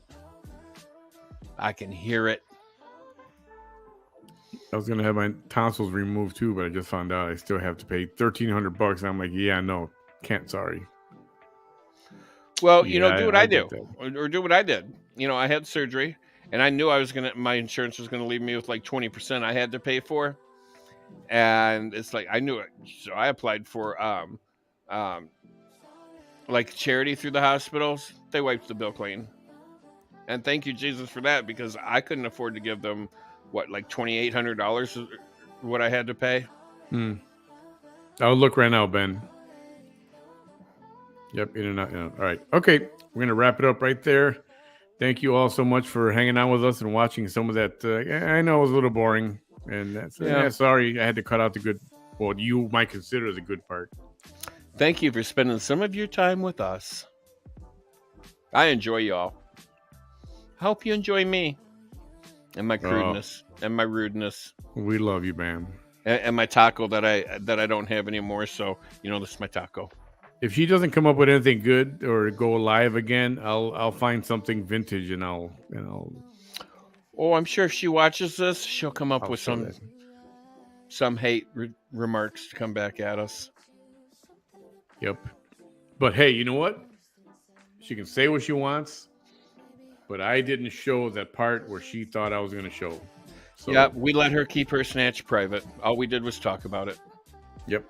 I can hear it. I was gonna have my tonsils removed too, but I just found out I still have to pay $1,300. And I'm like, yeah, no, can't. Sorry. Well, Yeah, do what I do, get or do what I did. I had surgery, and I knew my insurance was gonna leave me with like 20% I had to pay for, and it's like I knew it, so I applied for like charity through the hospitals. They wiped the bill clean, and thank you Jesus for that, because I couldn't afford to give them like $2,800 what I had to pay. I'll look right now, Ben. Yep, in and out. All right. Okay. We're going to wrap it up right there. Thank you all so much for hanging out with us and watching some of that. I know it was a little boring. And that's sorry. I had to cut out the good, what you might consider the good part. Thank you for spending some of your time with us. I enjoy y'all. I hope you enjoy me. And my crudeness and my rudeness. We love you, man. And my taco that I don't have anymore. So this is my taco. If she doesn't come up with anything good or go live again, I'll find something vintage and I'll. Oh, I'm sure if she watches this, she'll come up with some hate remarks to come back at us. Yep. But hey, you know what? She can say what she wants. But I didn't show that part where she thought I was going to show. So, yeah, we let her keep her snatch private. All we did was talk about it. Yep.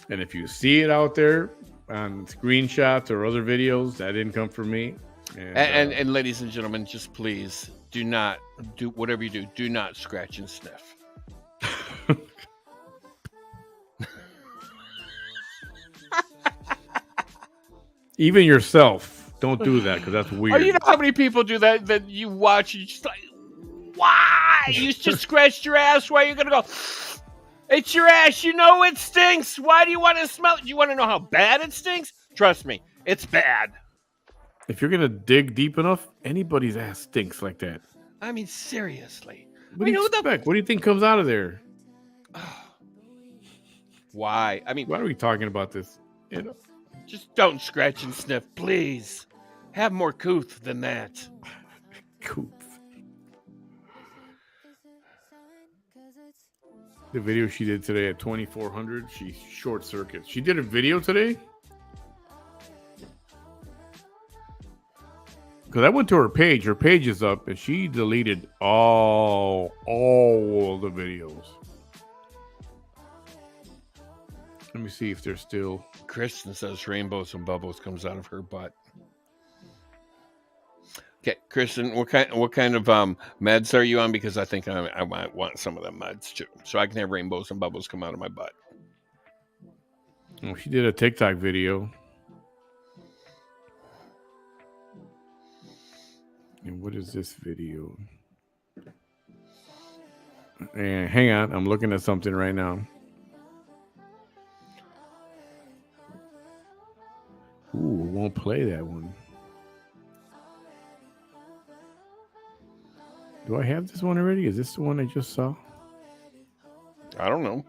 And if you see it out there on screenshots or other videos, that didn't come from me. And ladies and gentlemen, just please do not do whatever you do. Do not scratch and sniff. Even yourself. Don't do that because that's weird. Oh, you know how many people do that? That you watch, and you're just like, why? You just scratched your ass. Why are you gonna go? It's your ass. You know it stinks. Why do you want to smell it? You want to know how bad it stinks? Trust me, it's bad. If you're gonna dig deep enough, anybody's ass stinks like that. I mean, seriously. What do you expect? What do you think comes out of there? Why? I mean, why are we talking about this? Just don't scratch and sniff, please. Have more couth than that. Couth. The video she did today at 2400, she short circuits. She did a video today? Because I went to her page. Her page is up, and she deleted all the videos. Let me see if they're still. Kristen says rainbows and bubbles comes out of her butt. Okay, Kristen, what kind of meds are you on? Because I think I might want some of them meds too, so I can have rainbows and bubbles come out of my butt. Oh, she did a TikTok video. And what is this video? And hang on, I'm looking at something right now. Ooh, it won't play that one. Do I have this one already? Is this the one I just saw? I don't know.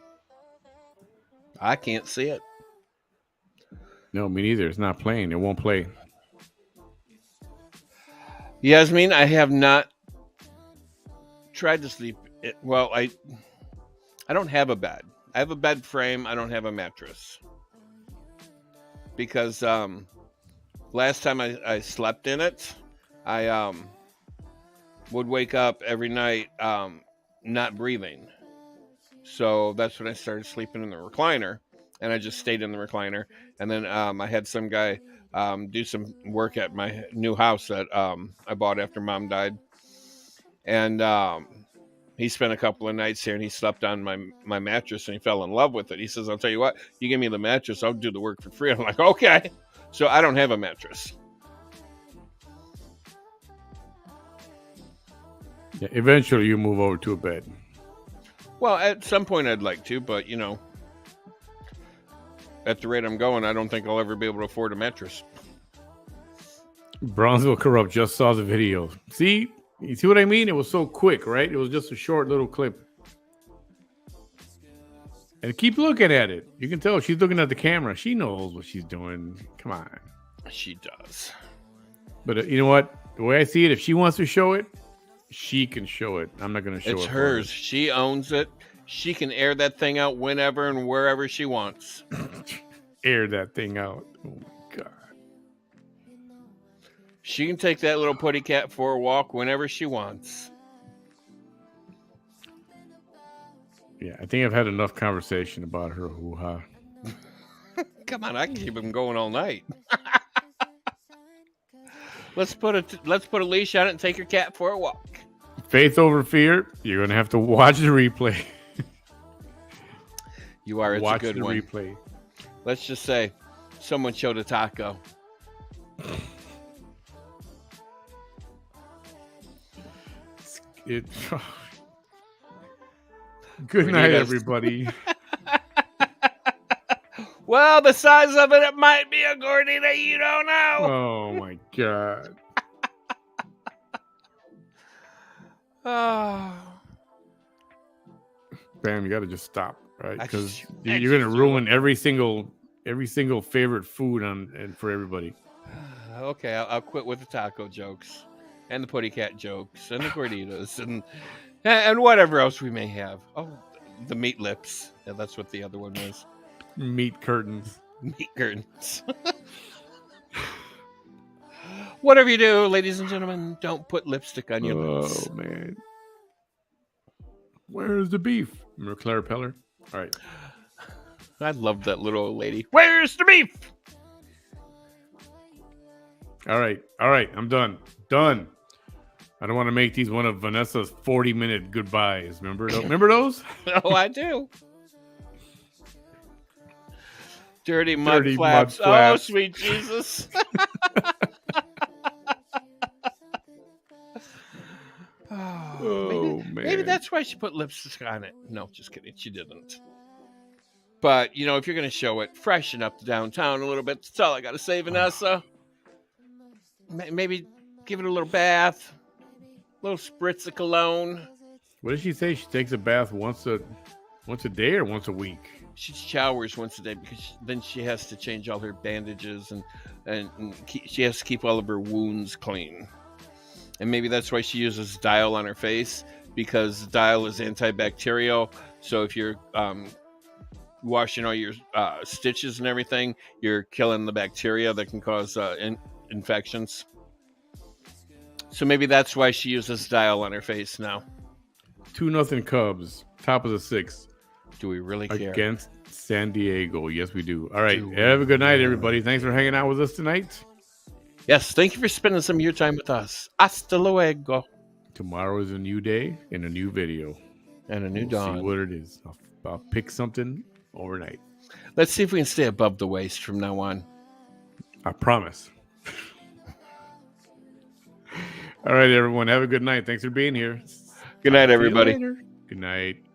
I can't see it. No, me neither. It's not playing. It won't play. Yasmin, I have not tried to sleep. Well, I don't have a bed. I have a bed frame. I don't have a mattress. Because last time I slept in it, I would wake up every night not breathing. So that's when I started sleeping in the recliner, and I just stayed in the recliner. And then I had some guy do some work at my new house that I bought after Mom died, and he spent a couple of nights here, and he slept on my mattress, and he fell in love with it. He says, "I'll tell you what, you give me the mattress, I'll do the work for free." I'm like, "Okay." So I don't have a mattress. Yeah, eventually, you move over to a bed. Well, at some point I'd like to, but at the rate I'm going, I don't think I'll ever be able to afford a mattress. Bronzeville Corrupt just saw the video. See? You see what I mean? It was so quick, right? It was just a short little clip. And keep looking at it. You can tell she's looking at the camera. She knows what she's doing. Come on. She does. But you know what? The way I see it, if she wants to show it, she can show it. I'm not going to show it. It's hers. She owns it. She can air that thing out whenever and wherever she wants. Air that thing out. Oh my God. She can take that little putty cat for a walk whenever she wants. Yeah, I think I've had enough conversation about her hoo-ha. Come on, I can keep him going all night. Let's put a leash on it and take your cat for a walk. Faith over fear. You're gonna have to watch the replay. You are. It's watch a good the one. replay. Let's just say, someone showed a taco. Good night, Gorditas. everybody. Well, the size of it might be a gordita. You don't know. Oh my God. Oh. Bam, you got to just stop, right? I Because just- you're going to ruin every single favorite food and for everybody. Okay, I'll quit with the taco jokes and the putty cat jokes and the gorditas and whatever else we may have. Oh, the meat lips. Yeah, that's what the other one was. Meat curtains. Meat curtains. Whatever you do, ladies and gentlemen, don't put lipstick on your lips. Oh, man. Where's the beef? Remember Claire Peller? All right. I love that little old lady. Where's the beef? All right. I'm done. Done. I don't want to make these one of Vanessa's 40-minute goodbyes. Remember those? Oh, I do. Dirty mud flaps. Oh, flaps. sweet Jesus. Oh, man. Maybe that's why she put lipstick on it. No, just kidding. She didn't. But, if you're going to show it, freshen up the downtown a little bit. That's all I got to say, Vanessa. Maybe give it a little bath. A little spritz of cologne. What did she say? She takes a bath once a day or once a week? She showers once a day because then she has to change all her bandages and she has to keep all of her wounds clean. And maybe that's why she uses Dial on her face, because Dial is antibacterial. So if you're washing all your stitches and everything, you're killing the bacteria that can cause infections. So maybe that's why she uses Dial on her face now. 2-0 Cubs, top of the 6th. Do we really care? Against San Diego. Yes, we do. All right. Have a good night, everybody. Thanks for hanging out with us tonight. Yes, thank you for spending some of your time with us. Hasta luego. Tomorrow is a new day and a new video. And a new We'll dawn. see what it is. I'll pick something overnight. Let's see if we can stay above the waist from now on. I promise. All right, everyone. Have a good night. Thanks for being here. Good night, See you everybody. later. Good night.